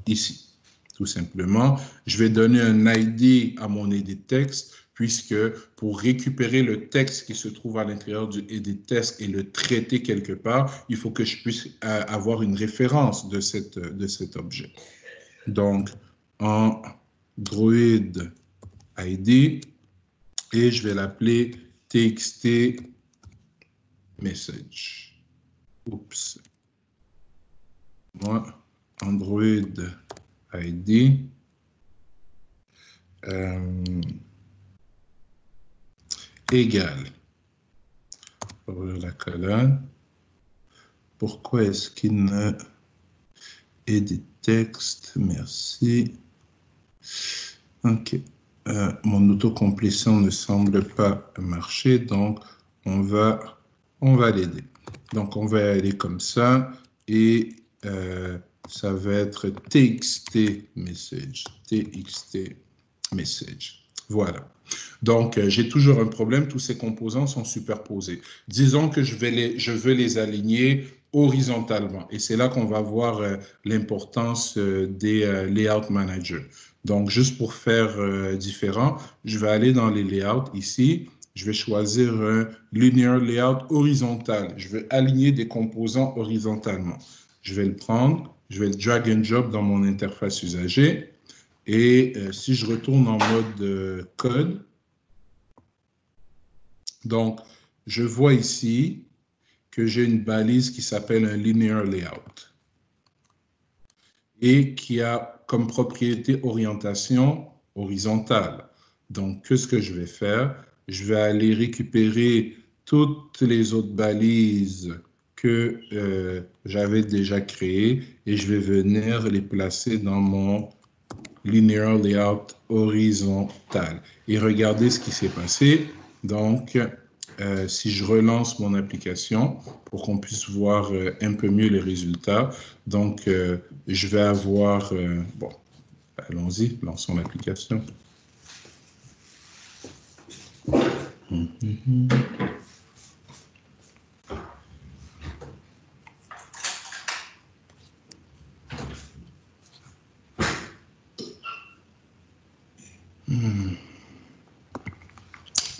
ici, tout simplement. Je vais donner un ID à mon edit text, puisque pour récupérer le texte qui se trouve à l'intérieur du edit text et le traiter quelque part, il faut que je puisse avoir une référence de cet objet. Donc, Android ID, et je vais l'appeler txt message. Oups. Moi, Android ID. Égal. Ouvrir la colonne. Pourquoi est-ce qu'il ne edit texte? Merci. OK. Mon autocomplétion ne semble pas marcher, donc on va l'aider. Donc, on va aller comme ça et ça va être txt message. Txt message. Voilà. Donc, j'ai toujours un problème. Tous ces composants sont superposés. Disons que je veux les aligner horizontalement. Et c'est là qu'on va voir l'importance des layout managers. Donc, juste pour faire différent, je vais aller dans les layouts ici. Je vais choisir un linear layout horizontal. Je vais aligner des composants horizontalement. Je vais le prendre. Je vais le drag and drop dans mon interface usager. Et si je retourne en mode code, donc, je vois ici que j'ai une balise qui s'appelle un linear layout et qui a comme propriété orientation horizontale. Donc, qu'est-ce que je vais faire? Je vais aller récupérer toutes les autres balises que j'avais déjà créées et je vais venir les placer dans mon linear layout horizontal. Et regardez ce qui s'est passé. Donc, si je relance mon application pour qu'on puisse voir un peu mieux les résultats, donc je vais avoir, bon, allons-y, lançons l'application.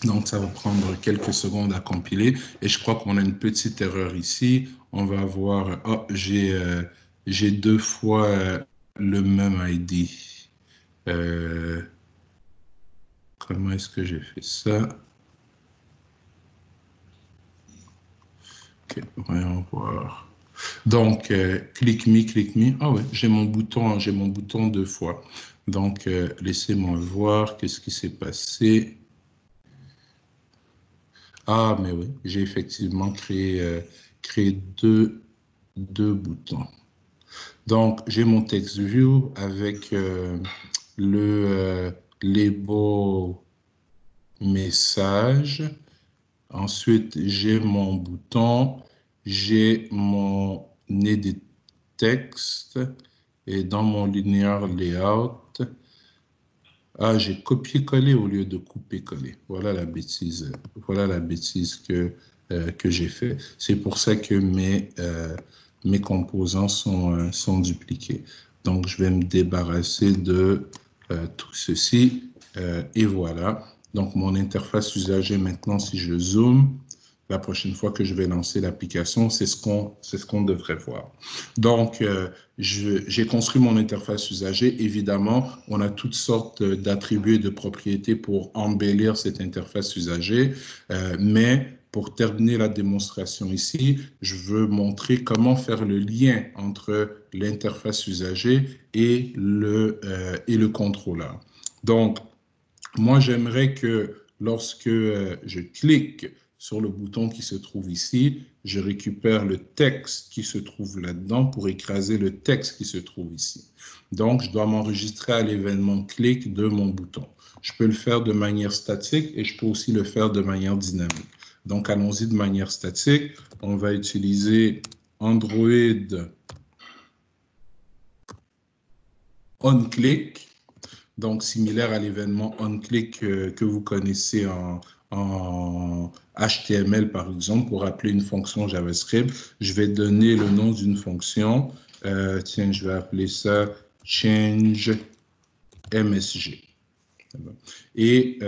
Donc, ça va prendre quelques secondes à compiler. Et je crois qu'on a une petite erreur ici. On va avoir... Oh, j'ai deux fois le même ID. Comment est-ce que j'ai fait ça? OK, voyons voir. Donc, click me. Ah ouais, j'ai mon bouton deux fois. Donc, laissez-moi voir qu'est-ce qui s'est passé. Ah, mais oui, j'ai effectivement créé deux boutons. Donc, j'ai mon text view avec le label message. Ensuite, j'ai mon bouton, j'ai mon edit text et dans mon linear layout, ah, j'ai copié-collé au lieu de couper-coller. Voilà la bêtise que j'ai fait. C'est pour ça que mes composants sont dupliqués. Donc, je vais me débarrasser de tout ceci. Et voilà. Donc, mon interface usager maintenant, si je zoome, la prochaine fois que je vais lancer l'application, c'est ce qu'on devrait voir. Donc, j'ai construit mon interface usager. Évidemment, on a toutes sortes d'attributs et de propriétés pour embellir cette interface usager, mais pour terminer la démonstration ici, je veux montrer comment faire le lien entre l'interface usager et le contrôleur. Donc, moi, j'aimerais que lorsque je clique sur le bouton qui se trouve ici, je récupère le texte qui se trouve là-dedans pour écraser le texte qui se trouve ici. Donc, je dois m'enregistrer à l'événement clic de mon bouton. Je peux le faire de manière statique et je peux aussi le faire de manière dynamique. Donc, allons-y de manière statique. On va utiliser Android onClick, donc similaire à l'événement onClick que vous connaissez en HTML, par exemple, pour appeler une fonction JavaScript. Je vais donner le nom d'une fonction. Tiens, je vais appeler ça change MSG. Et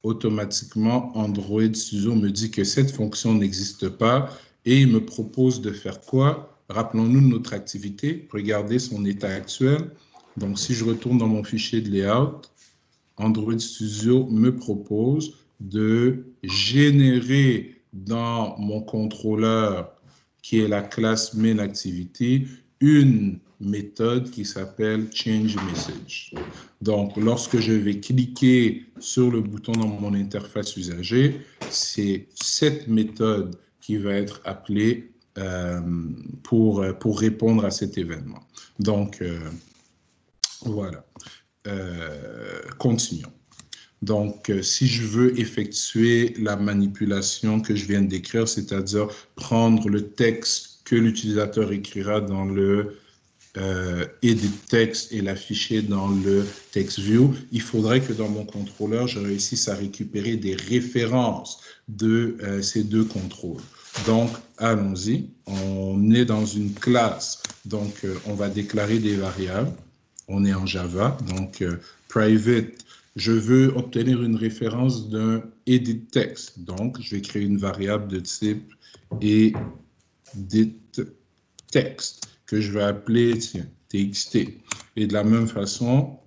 automatiquement, Android Studio me dit que cette fonction n'existe pas et il me propose de faire quoi? Rappelons-nous de notre activité, regardez son état actuel. Donc, si je retourne dans mon fichier de layout, Android Studio me propose de générer dans mon contrôleur, qui est la classe main activity, une méthode qui s'appelle change message. Donc, lorsque je vais cliquer sur le bouton dans mon interface usager, c'est cette méthode qui va être appelée pour répondre à cet événement. Donc, voilà. Continuons. Donc, si je veux effectuer la manipulation que je viens de décrire, c'est-à-dire prendre le texte que l'utilisateur écrira dans le edit text et l'afficher dans le text view, il faudrait que dans mon contrôleur, je réussisse à récupérer des références de ces deux contrôles. Donc, allons-y. On est dans une classe. Donc, on va déclarer des variables. On est en Java, donc private, je veux obtenir une référence d'un edit text. Donc, je vais créer une variable de type edit text que je vais appeler txt. Et de la même façon,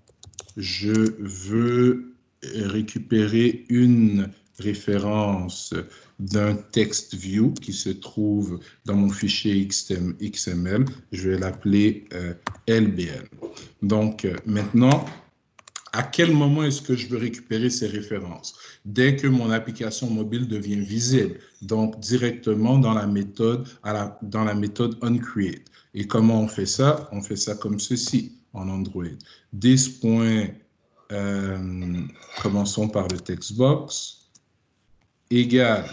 je veux récupérer une référence d'un text view qui se trouve dans mon fichier XML. Je vais l'appeler LBL. Donc, maintenant, à quel moment est-ce que je veux récupérer ces références? Dès que mon application mobile devient visible, donc directement dans la méthode, onCreate. Et comment on fait ça? On fait ça comme ceci en Android. This point, commençons par le textbox, égale,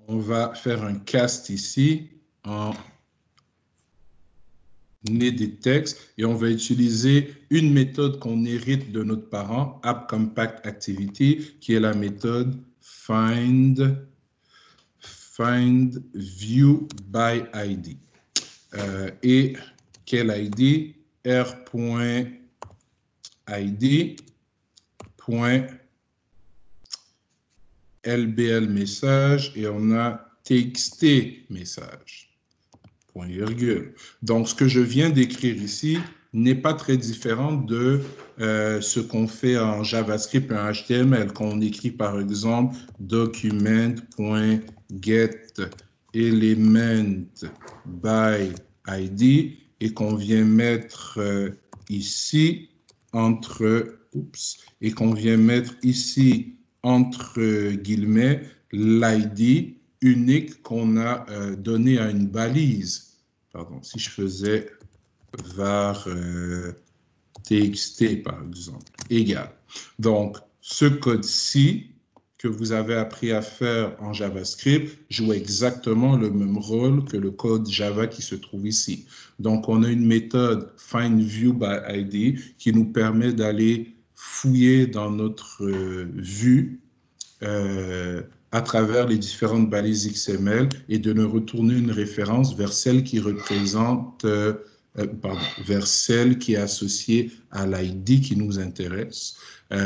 on va faire un cast ici en edit text et on va utiliser une méthode qu'on hérite de notre parent, AppCompactActivity, qui est la méthode findViewById. Et quel ID? r.id.lbl message et on a txt message. Point virgule. Donc, ce que je viens d'écrire ici n'est pas très différent de ce qu'on fait en JavaScript et en HTML, quand on écrit par exemple document.getElementById et qu'on vient mettre ici entre guillemets l'ID unique qu'on a donné à une balise. Pardon, si je faisais var txt, par exemple, égal. Donc, ce code-ci que vous avez appris à faire en JavaScript joue exactement le même rôle que le code Java qui se trouve ici. Donc, on a une méthode findViewById qui nous permet d'aller fouiller dans notre vue à travers les différentes balises XML et de nous retourner une référence vers celle qui représente, vers celle qui est associée à l'ID qui nous intéresse.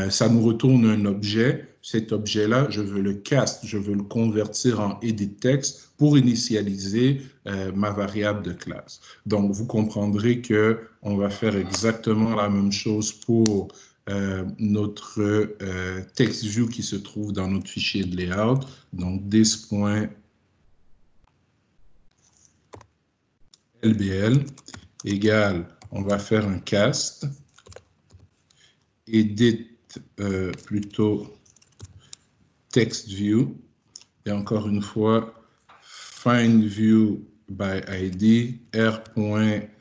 Ça nous retourne un objet. Cet objet-là, je veux le cast, je veux le convertir en edit text pour initialiser ma variable de classe. Donc, vous comprendrez qu'on va faire exactement la même chose pour notre text view qui se trouve dans notre fichier de layout. Donc, this.lbl égale, on va faire un cast, edit plutôt text view. Et encore une fois, find view by ID, r.id.lbl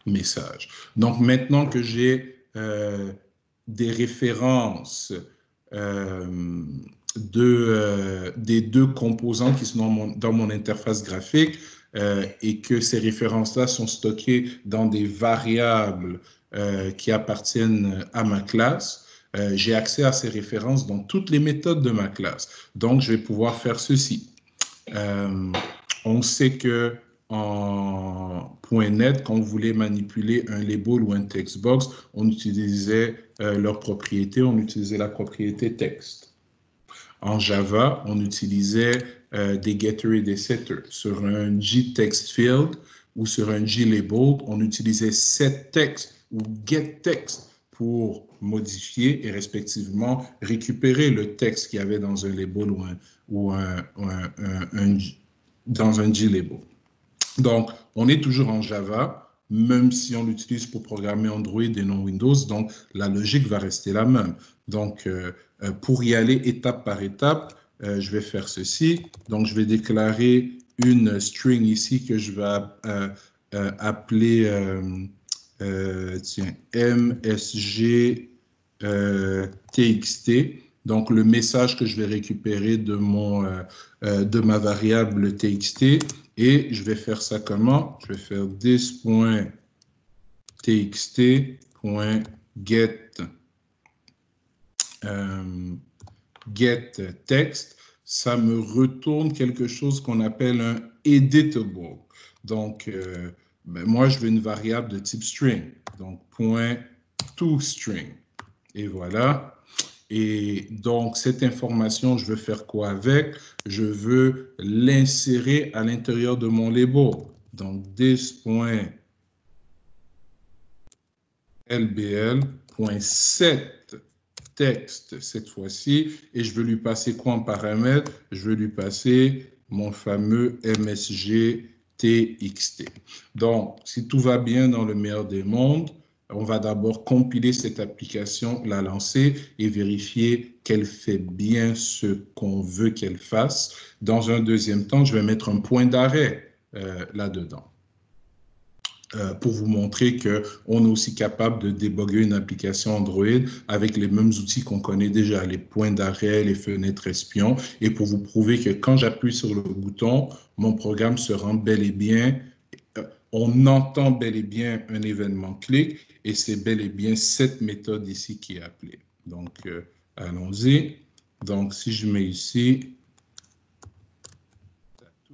message. Donc, maintenant que j'ai des références des deux composants qui sont dans mon interface graphique et que ces références-là sont stockées dans des variables qui appartiennent à ma classe, j'ai accès à ces références dans toutes les méthodes de ma classe. Donc, je vais pouvoir faire ceci. On sait que en .NET, quand on voulait manipuler un label ou un text box, on utilisait leur propriété, on utilisait la propriété texte. En Java, on utilisait des getters et des setters. Sur un getTextField ou sur un glabel, on utilisait setText ou getText pour modifier et respectivement récupérer le texte qu'il y avait dans un label dans un glabel. Donc, on est toujours en Java, même si on l'utilise pour programmer Android et non Windows, donc la logique va rester la même. Donc, pour y aller étape par étape, je vais faire ceci. Donc, je vais déclarer une string ici que je vais appeler MSG TXT. Donc, le message que je vais récupérer de ma variable TXT. Et je vais faire ça comment? Je vais faire this.txt.getText. Ça me retourne quelque chose qu'on appelle un editable. Donc, moi, je veux une variable de type string. Donc, .toString. Et voilà. Et donc, cette information, je veux faire quoi avec? Je veux l'insérer à l'intérieur de mon label. Donc, this.lbl.setText cette fois-ci. Et je veux lui passer quoi en paramètre? Je veux lui passer mon fameux MSG TXT. Donc, si tout va bien dans le meilleur des mondes, on va d'abord compiler cette application, la lancer et vérifier qu'elle fait bien ce qu'on veut qu'elle fasse. Dans un deuxième temps, je vais mettre un point d'arrêt là-dedans pour vous montrer qu'on est aussi capable de débugger une application Android avec les mêmes outils qu'on connaît déjà, les points d'arrêt, les fenêtres espions, et pour vous prouver que quand j'appuie sur le bouton, mon programme se rend bel et bien, on entend bel et bien un événement clic, et c'est bel et bien cette méthode ici qui est appelée. Donc, allons-y. Donc, si je mets ici,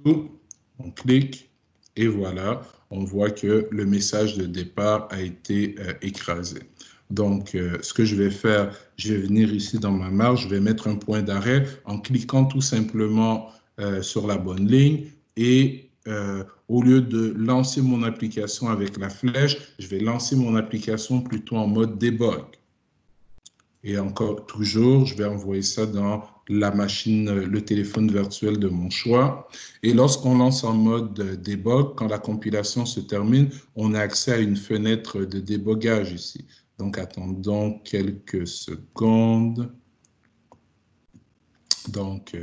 on clique, et voilà, on voit que le message de départ a été écrasé. Donc, ce que je vais faire, je vais venir ici dans ma marge, je vais mettre un point d'arrêt en cliquant tout simplement sur la bonne ligne et au lieu de lancer mon application avec la flèche, je vais lancer mon application plutôt en mode debug. Et encore, toujours, je vais envoyer ça dans la machine, le téléphone virtuel de mon choix. Et lorsqu'on lance en mode debug, quand la compilation se termine, on a accès à une fenêtre de débogage ici. Donc, attendons quelques secondes. Donc,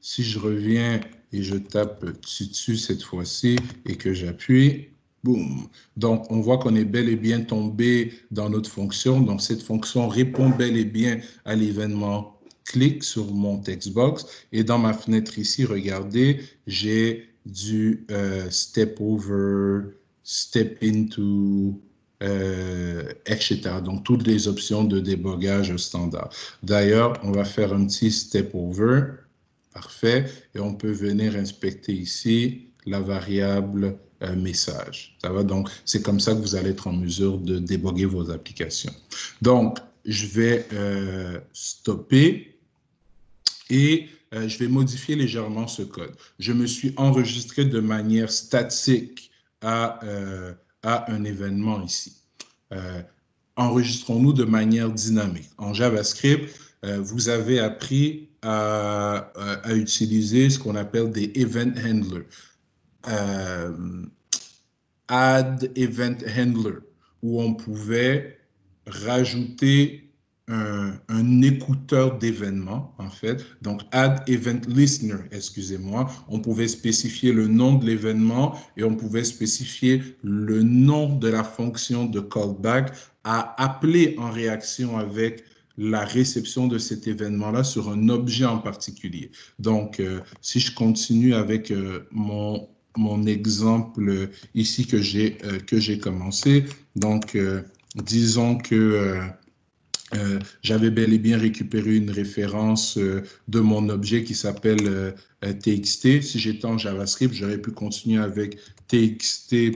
si je reviens et je tape dessus cette fois-ci et que j'appuie, boum. Donc, on voit qu'on est bel et bien tombé dans notre fonction. Donc, cette fonction répond bel et bien à l'événement clic sur mon textbox. Et dans ma fenêtre ici, regardez, j'ai du step over, step into, etc. Donc, toutes les options de débogage standard. D'ailleurs, on va faire un petit step over. Parfait. Et on peut venir inspecter ici la variable message. Ça va? Donc, c'est comme ça que vous allez être en mesure de déboguer vos applications. Donc, je vais stopper et je vais modifier légèrement ce code. Je me suis enregistré de manière statique à un événement ici. Enregistrons-nous de manière dynamique. En JavaScript, vous avez appris à utiliser ce qu'on appelle des event handlers. Add Event Handler, où on pouvait rajouter un écouteur d'événements, en fait. Donc, Add Event Listener, excusez-moi. On pouvait spécifier le nom de l'événement et on pouvait spécifier le nom de la fonction de callback à appeler en réaction avec la réception de cet événement-là sur un objet en particulier. Donc, si je continue avec mon exemple ici que j'ai commencé, donc, disons que j'avais bel et bien récupéré une référence de mon objet qui s'appelle TXT. Si j'étais en JavaScript, j'aurais pu continuer avec txt.add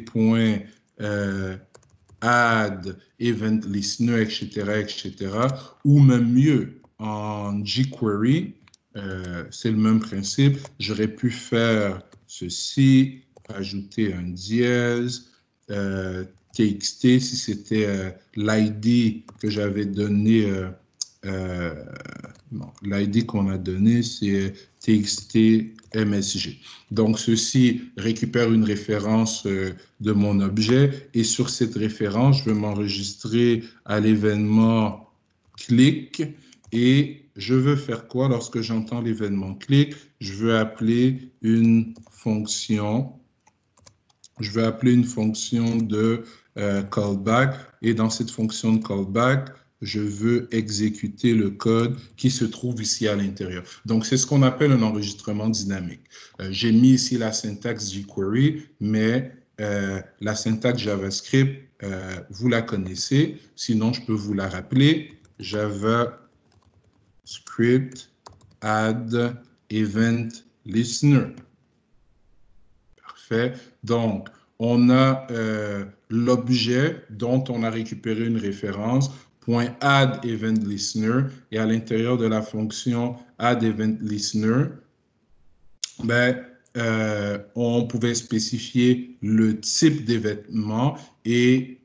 event listener, etc., etc. Ou même mieux, en jQuery, c'est le même principe. J'aurais pu faire ceci, ajouter un dièse, TXT, si c'était l'ID que j'avais donné, l'ID qu'on a donné, c'est TXT MSG. Donc, ceci récupère une référence de mon objet et sur cette référence, je vais m'enregistrer à l'événement click et je veux faire quoi lorsque j'entends l'événement click? Je veux appeler une fonction. Je vais appeler une fonction de callback et dans cette fonction de callback, je veux exécuter le code qui se trouve ici à l'intérieur. Donc, c'est ce qu'on appelle un enregistrement dynamique. J'ai mis ici la syntaxe jQuery, mais la syntaxe JavaScript, vous la connaissez. Sinon, je peux vous la rappeler. JavaScript add event listener. Parfait. Donc, on a l'objet dont on a récupéré une référence, .add event listener, et à l'intérieur de la fonction add event listener, ben, on pouvait spécifier le type d'événement et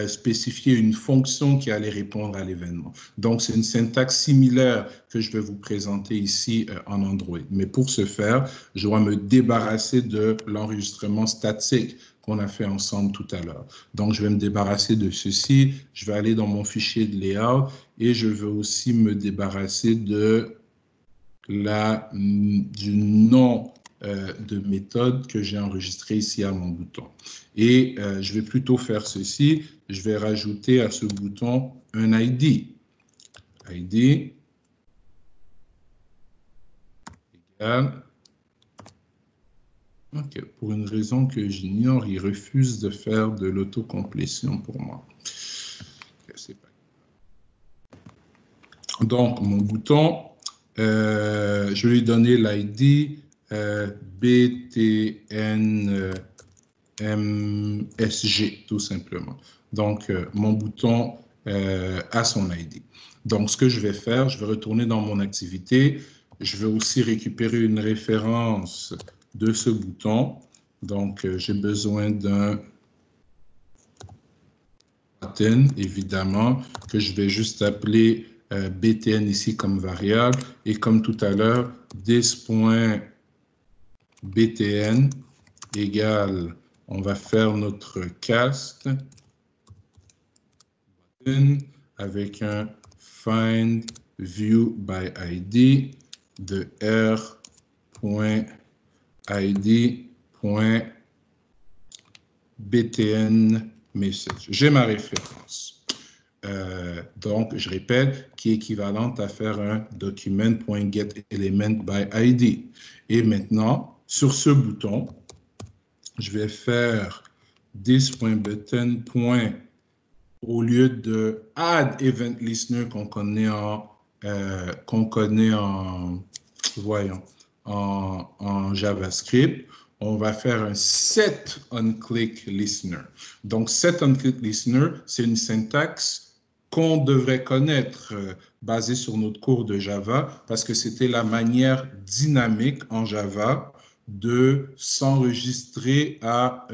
spécifier une fonction qui allait répondre à l'événement. Donc, c'est une syntaxe similaire que je vais vous présenter ici en Android. Mais pour ce faire, je dois me débarrasser de l'enregistrement statique qu'on a fait ensemble tout à l'heure. Donc, je vais me débarrasser de ceci. Je vais aller dans mon fichier de layout et je veux aussi me débarrasser de du nom de méthode que j'ai enregistré ici à mon bouton. Et je vais plutôt faire ceci. Je vais rajouter à ce bouton un ID. ID égale. OK. Pour une raison que j'ignore, il refuse de faire de l'autocomplétion pour moi. Okay, donc, mon bouton, je vais lui donner l'ID BTN-MSG, tout simplement. Donc, mon bouton a son ID. Donc, ce que je vais faire, je vais retourner dans mon activité. Je vais aussi récupérer une référence de ce bouton. Donc, j'ai besoin d'un button, évidemment, que je vais juste appeler BTN ici comme variable. Et comme tout à l'heure, this.btn égale, on va faire notre cast avec un find view by ID de r.id.btn message. J'ai ma référence. Donc, je répète, qui est équivalente à faire un document.getElementById. Et maintenant, sur ce bouton, je vais faire this.button. Au lieu de add event listener qu'on connaît en JavaScript, on va faire un set onClick listener. Donc, set onClick listener, c'est une syntaxe qu'on devrait connaître basée sur notre cours de Java parce que c'était la manière dynamique en Java de s'enregistrer à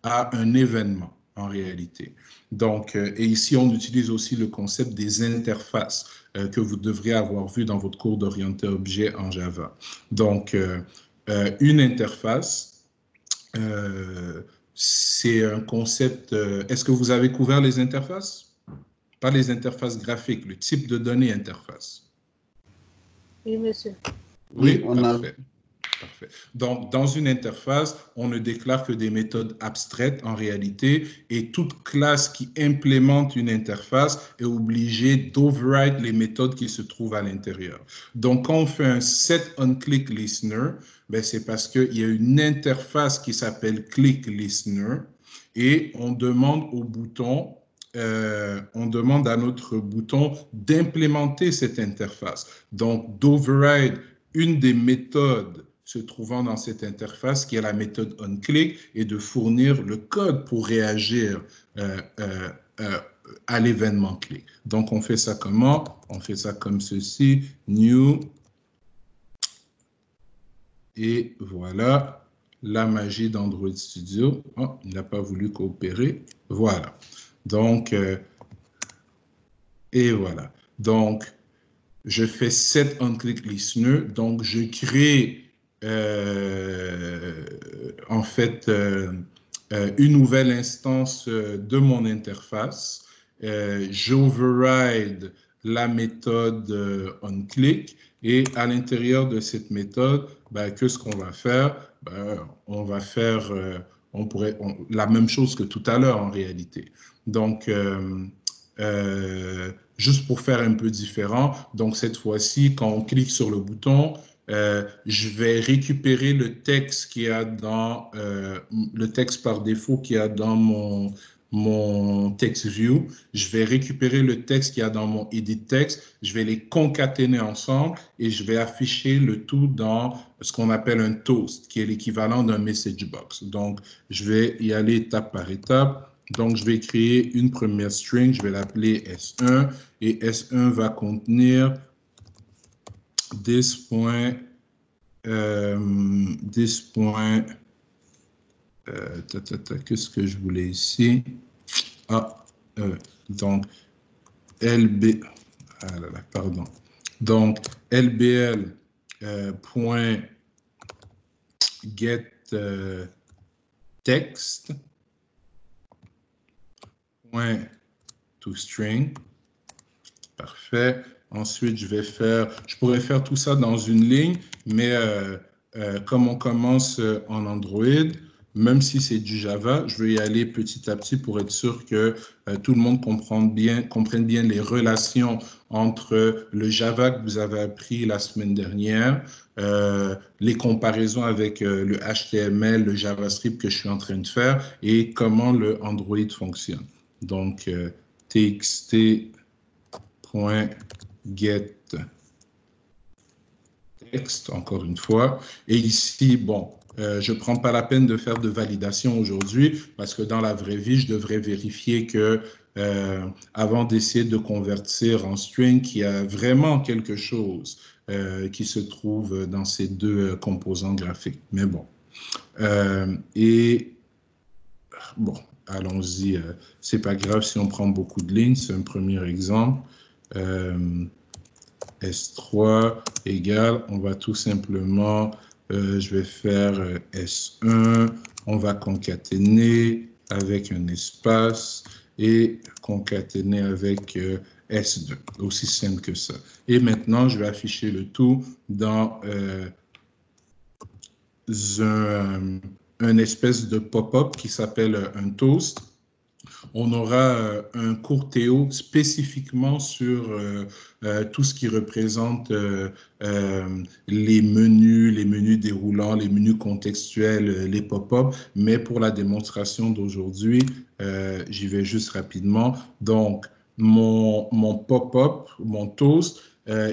un événement en réalité. Donc, et ici, on utilise aussi le concept des interfaces que vous devriez avoir vu dans votre cours d'orienté objet en Java. Donc, une interface c'est un concept. Est-ce que vous avez couvert les interfaces? Pas les interfaces graphiques, le type de données interface. Oui, monsieur. Oui, on parfait. Parfait. Donc, dans une interface, on ne déclare que des méthodes abstraites en réalité, et toute classe qui implémente une interface est obligée d'override les méthodes qui se trouvent à l'intérieur. Donc, quand on fait un set on-click listener, ben, c'est parce qu'il y a une interface qui s'appelle click listener, et on demande au bouton on demande à notre bouton d'implémenter cette interface. Donc, d'override une des méthodes se trouvant dans cette interface, qui est la méthode onClick, et de fournir le code pour réagir à l'événement click. Donc, on fait ça comment? On fait ça comme ceci, new, et voilà, la magie d'Android Studio. Oh, il n'a pas voulu coopérer. Voilà. Donc, et voilà. Donc, je fais set onClick listener. Donc, je crée en fait une nouvelle instance de mon interface. J'override la méthode onClick, et à l'intérieur de cette méthode, ben, qu'est-ce qu'on va faire? Ben, on va faire la même chose que tout à l'heure en réalité. Donc, juste pour faire un peu différent, donc cette fois-ci, quand on clique sur le bouton, je vais récupérer le texte qu'il y a dans le texte par défaut qu'il y a dans mon text view. Je vais récupérer le texte qu'il y a dans mon edit text, je vais les concaténer ensemble et je vais afficher le tout dans ce qu'on appelle un toast, qui est l'équivalent d'un message box. Donc, je vais y aller étape par étape. Donc, je vais créer une première string, je vais l'appeler S1, et S1 va contenir qu'est-ce que je voulais ici? Donc, LB, ah là là, pardon. Donc, LBL point get text point toString. Parfait. Ensuite, je pourrais faire tout ça dans une ligne, mais comme on commence en Android, même si c'est du Java, je vais y aller petit à petit pour être sûr que tout le monde comprenne bien les relations entre le Java que vous avez appris la semaine dernière, les comparaisons avec le HTML, le JavaScript que je suis en train de faire, et comment le Android fonctionne. Donc, txt.get text, encore une fois. Et ici, bon, je ne prends pas la peine de faire de validation aujourd'hui parce que dans la vraie vie, je devrais vérifier que avant d'essayer de convertir en string, qu'il y a vraiment quelque chose qui se trouve dans ces deux composants graphiques. Mais bon. Et bon, allons-y. C'est pas grave si on prend beaucoup de lignes. C'est un premier exemple. S3 égale, on va tout simplement, je vais faire S1, on va concaténer avec un espace et concaténer avec S2, aussi simple que ça. Et maintenant, je vais afficher le tout dans un espèce de pop-up qui s'appelle un toast. On aura un cours Théo spécifiquement sur tout ce qui représente les menus déroulants, les menus contextuels, les pop-up. Mais pour la démonstration d'aujourd'hui, j'y vais juste rapidement. Donc, mon pop-up, mon toast,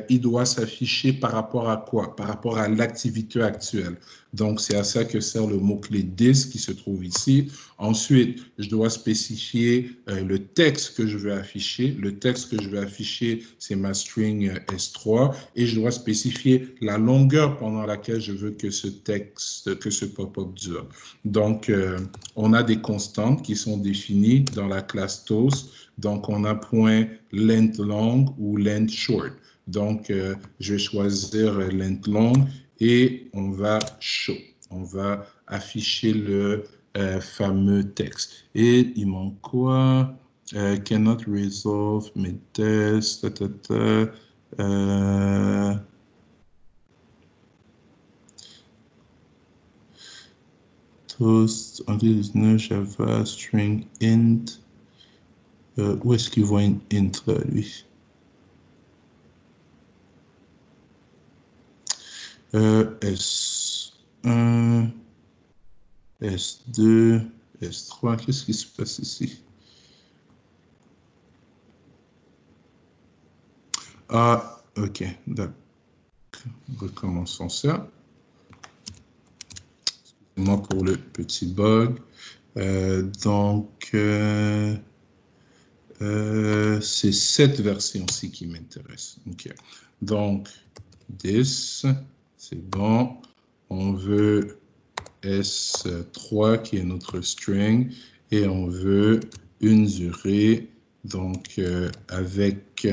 il doit s'afficher par rapport à quoi? Par rapport à l'activité actuelle. Donc, c'est à ça que sert le mot-clé this qui se trouve ici. Ensuite, je dois spécifier le texte que je veux afficher. Le texte que je veux afficher, c'est ma string S3. Et je dois spécifier la longueur pendant laquelle je veux que ce texte, que ce pop-up dure. Donc, on a des constantes qui sont définies dans la classe toast. Donc, on a point length long ou length short. Donc, je vais choisir length long et on va show. On va afficher fameux texte. Et il manque quoi? Cannot resolve mes tests. Toast, until is no Java, string, int. Où est-ce qu'il voit une int là, lui? S1, S2, S3, qu'est-ce qui se passe ici? Ah, ok, d'accord. Recommençons ça. Excusez-moi pour le petit bug. C'est cette version-ci qui m'intéresse. Ok. Donc, this, c'est bon. On veut S3 qui est notre string et on veut une durée. Donc, avec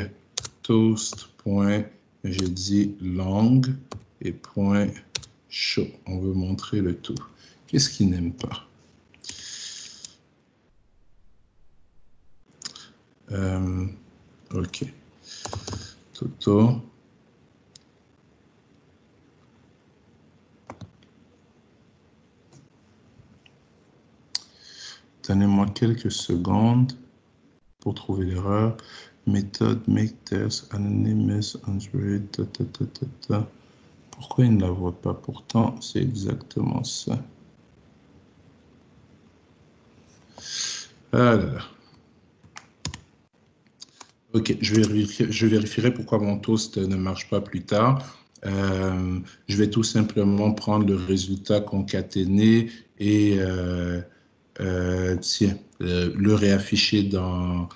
toast, point, j'ai dit long et point show. On veut montrer le tout. Qu'est-ce qu'il n'aime pas? OK. Toto. Donnez-moi quelques secondes pour trouver l'erreur. Méthode make test anonymous Android. Pourquoi il ne la voit pas? Pourtant, c'est exactement ça. Ah là là. Ok, je vérifierai pourquoi mon toast ne marche pas plus tard. Je vais tout simplement prendre le résultat concaténé et le réafficher dans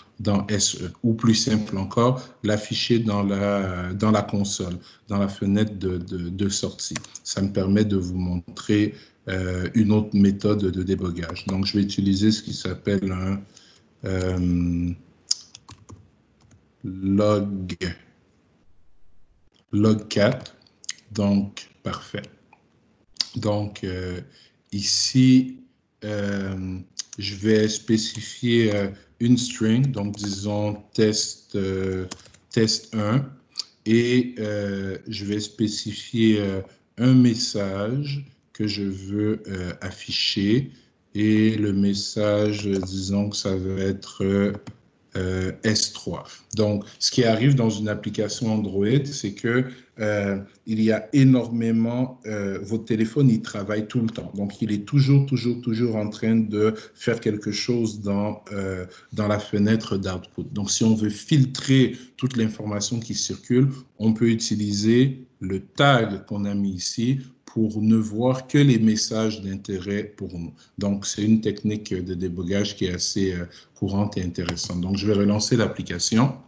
SE. Ou plus simple encore, l'afficher dans la console, dans la fenêtre de sortie. Ça me permet de vous montrer une autre méthode de débogage. Donc, je vais utiliser ce qui s'appelle un log4. Donc, parfait. Donc, ici, je vais spécifier une string, donc disons test 1, et je vais spécifier un message que je veux afficher, et le message, disons que ça va être S3. Donc, ce qui arrive dans une application Android, c'est que il y a énormément, votre téléphone, il travaille tout le temps. Donc, il est toujours en train de faire quelque chose dans la fenêtre d'output. Donc, si on veut filtrer toute l'information qui circule, on peut utiliser le tag qu'on a mis ici pour ne voir que les messages d'intérêt pour nous. Donc, c'est une technique de débogage qui est assez courante et intéressante. Donc, je vais relancer l'application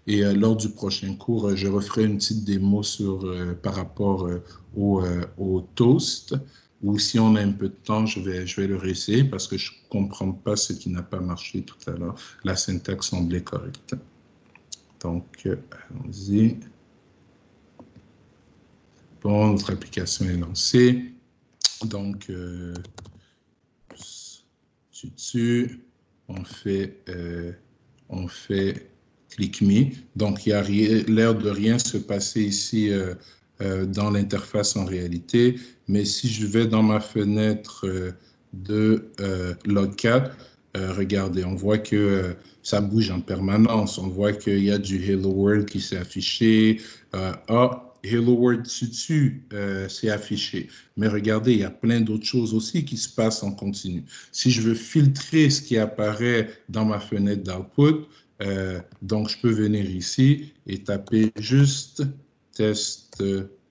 et lors du prochain cours, je referai une petite démo par rapport au toast, ou si on a un peu de temps, je vais le réessayer parce que je ne comprends pas ce qui n'a pas marché tout à l'heure. La syntaxe semblait correcte. Donc, allons-y. Bon, notre application est lancée. Donc, dessus, on fait click me. Donc, il y a l'air de rien se passer ici dans l'interface en réalité. Mais si je vais dans ma fenêtre de log4, regardez, on voit que ça bouge en permanence. On voit qu'il y a du Hello World qui s'est affiché. Hello World dessus, c'est affiché. Mais regardez, il y a plein d'autres choses aussi qui se passent en continu. Si je veux filtrer ce qui apparaît dans ma fenêtre d'output, donc je peux venir ici et taper juste test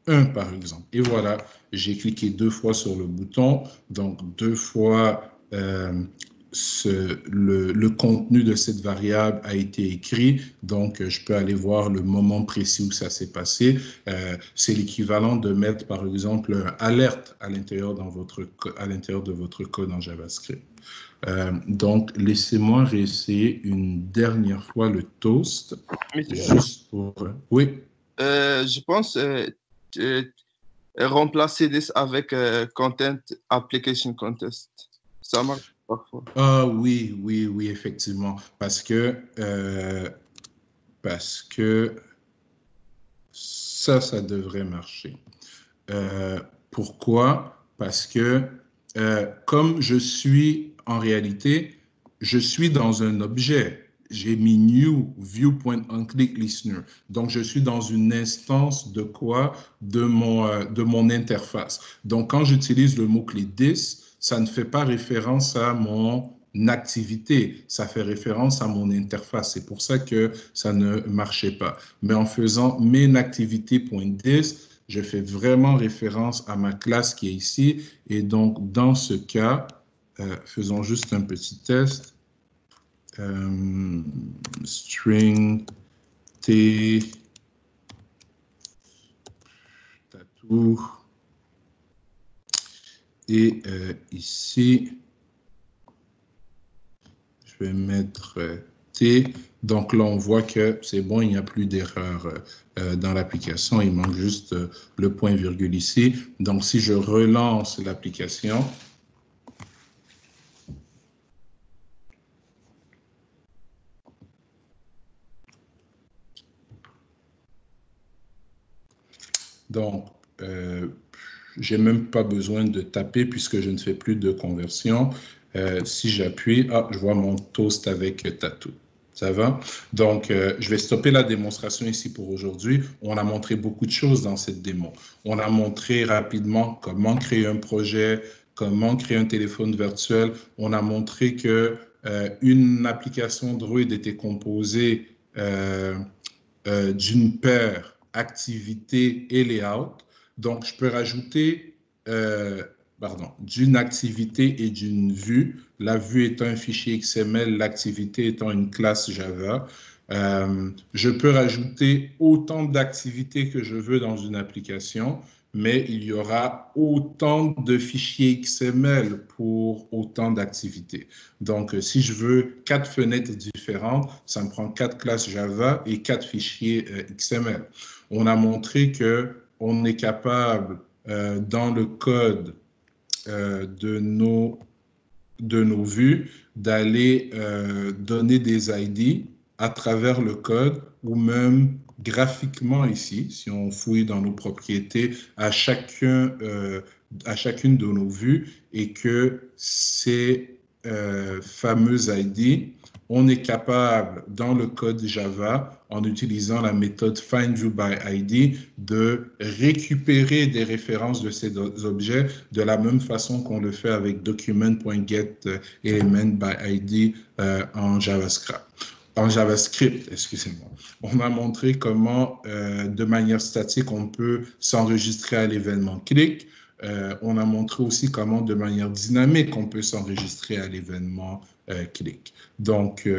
1 par exemple. Et voilà, j'ai cliqué 2 fois sur le bouton, donc 2 fois le contenu de cette variable a été écrit, donc je peux aller voir le moment précis où ça s'est passé. C'est l'équivalent de mettre, par exemple, un alerte à l'intérieur de votre code en JavaScript. Donc, laissez-moi réessayer une dernière fois le toast. Juste pour... Oui. Je pense remplacer this avec Content Application Contest. Ça marche parfois. Ah oui, oui, oui, effectivement. Parce que ça devrait marcher. Pourquoi? Parce que comme je suis en réalité, je suis dans un objet. J'ai mis new viewpoint on click listener. Donc, je suis dans une instance de quoi? De mon interface. Donc, quand j'utilise le mot-clé this, ça ne fait pas référence à mon activité, ça fait référence à mon interface. C'est pour ça que ça ne marchait pas. Mais en faisant mainactivité.this, je fais vraiment référence à ma classe qui est ici. Et donc, dans ce cas, faisons juste un petit test. String T tatou. Et ici, je vais mettre T. Donc là, on voit que c'est bon, il n'y a plus d'erreur dans l'application. Il manque juste le point-virgule ici. Donc, si je relance l'application, donc, j'ai même pas besoin de taper puisque je ne fais plus de conversion. Si j'appuie, je vois mon toast avec tatou. Ça va? Donc, je vais stopper la démonstration ici pour aujourd'hui. On a montré beaucoup de choses dans cette démo. On a montré rapidement comment créer un projet, comment créer un téléphone virtuel. On a montré que une application Android était composée d'une paire activité et layout. Donc, je peux rajouter d'une activité et d'une vue. La vue étant un fichier XML, l'activité étant une classe Java. Je peux rajouter autant d'activités que je veux dans une application, mais il y aura autant de fichiers XML pour autant d'activités. Donc, si je veux 4 fenêtres différentes, ça me prend 4 classes Java et 4 fichiers XML. On a montré qu'on est capable, dans le code de nos vues, d'aller donner des ID à travers le code ou même graphiquement ici, si on fouille dans nos propriétés à chacune de nos vues et que ces fameuses ID, on est capable, dans le code Java, en utilisant la méthode findViewById, de récupérer des références de ces objets de la même façon qu'on le fait avec document.getElementById en JavaScript, excusez-moi. On a montré comment, de manière statique, on peut s'enregistrer à l'événement click. On a montré aussi comment, de manière dynamique, on peut s'enregistrer à l'événement click. Donc,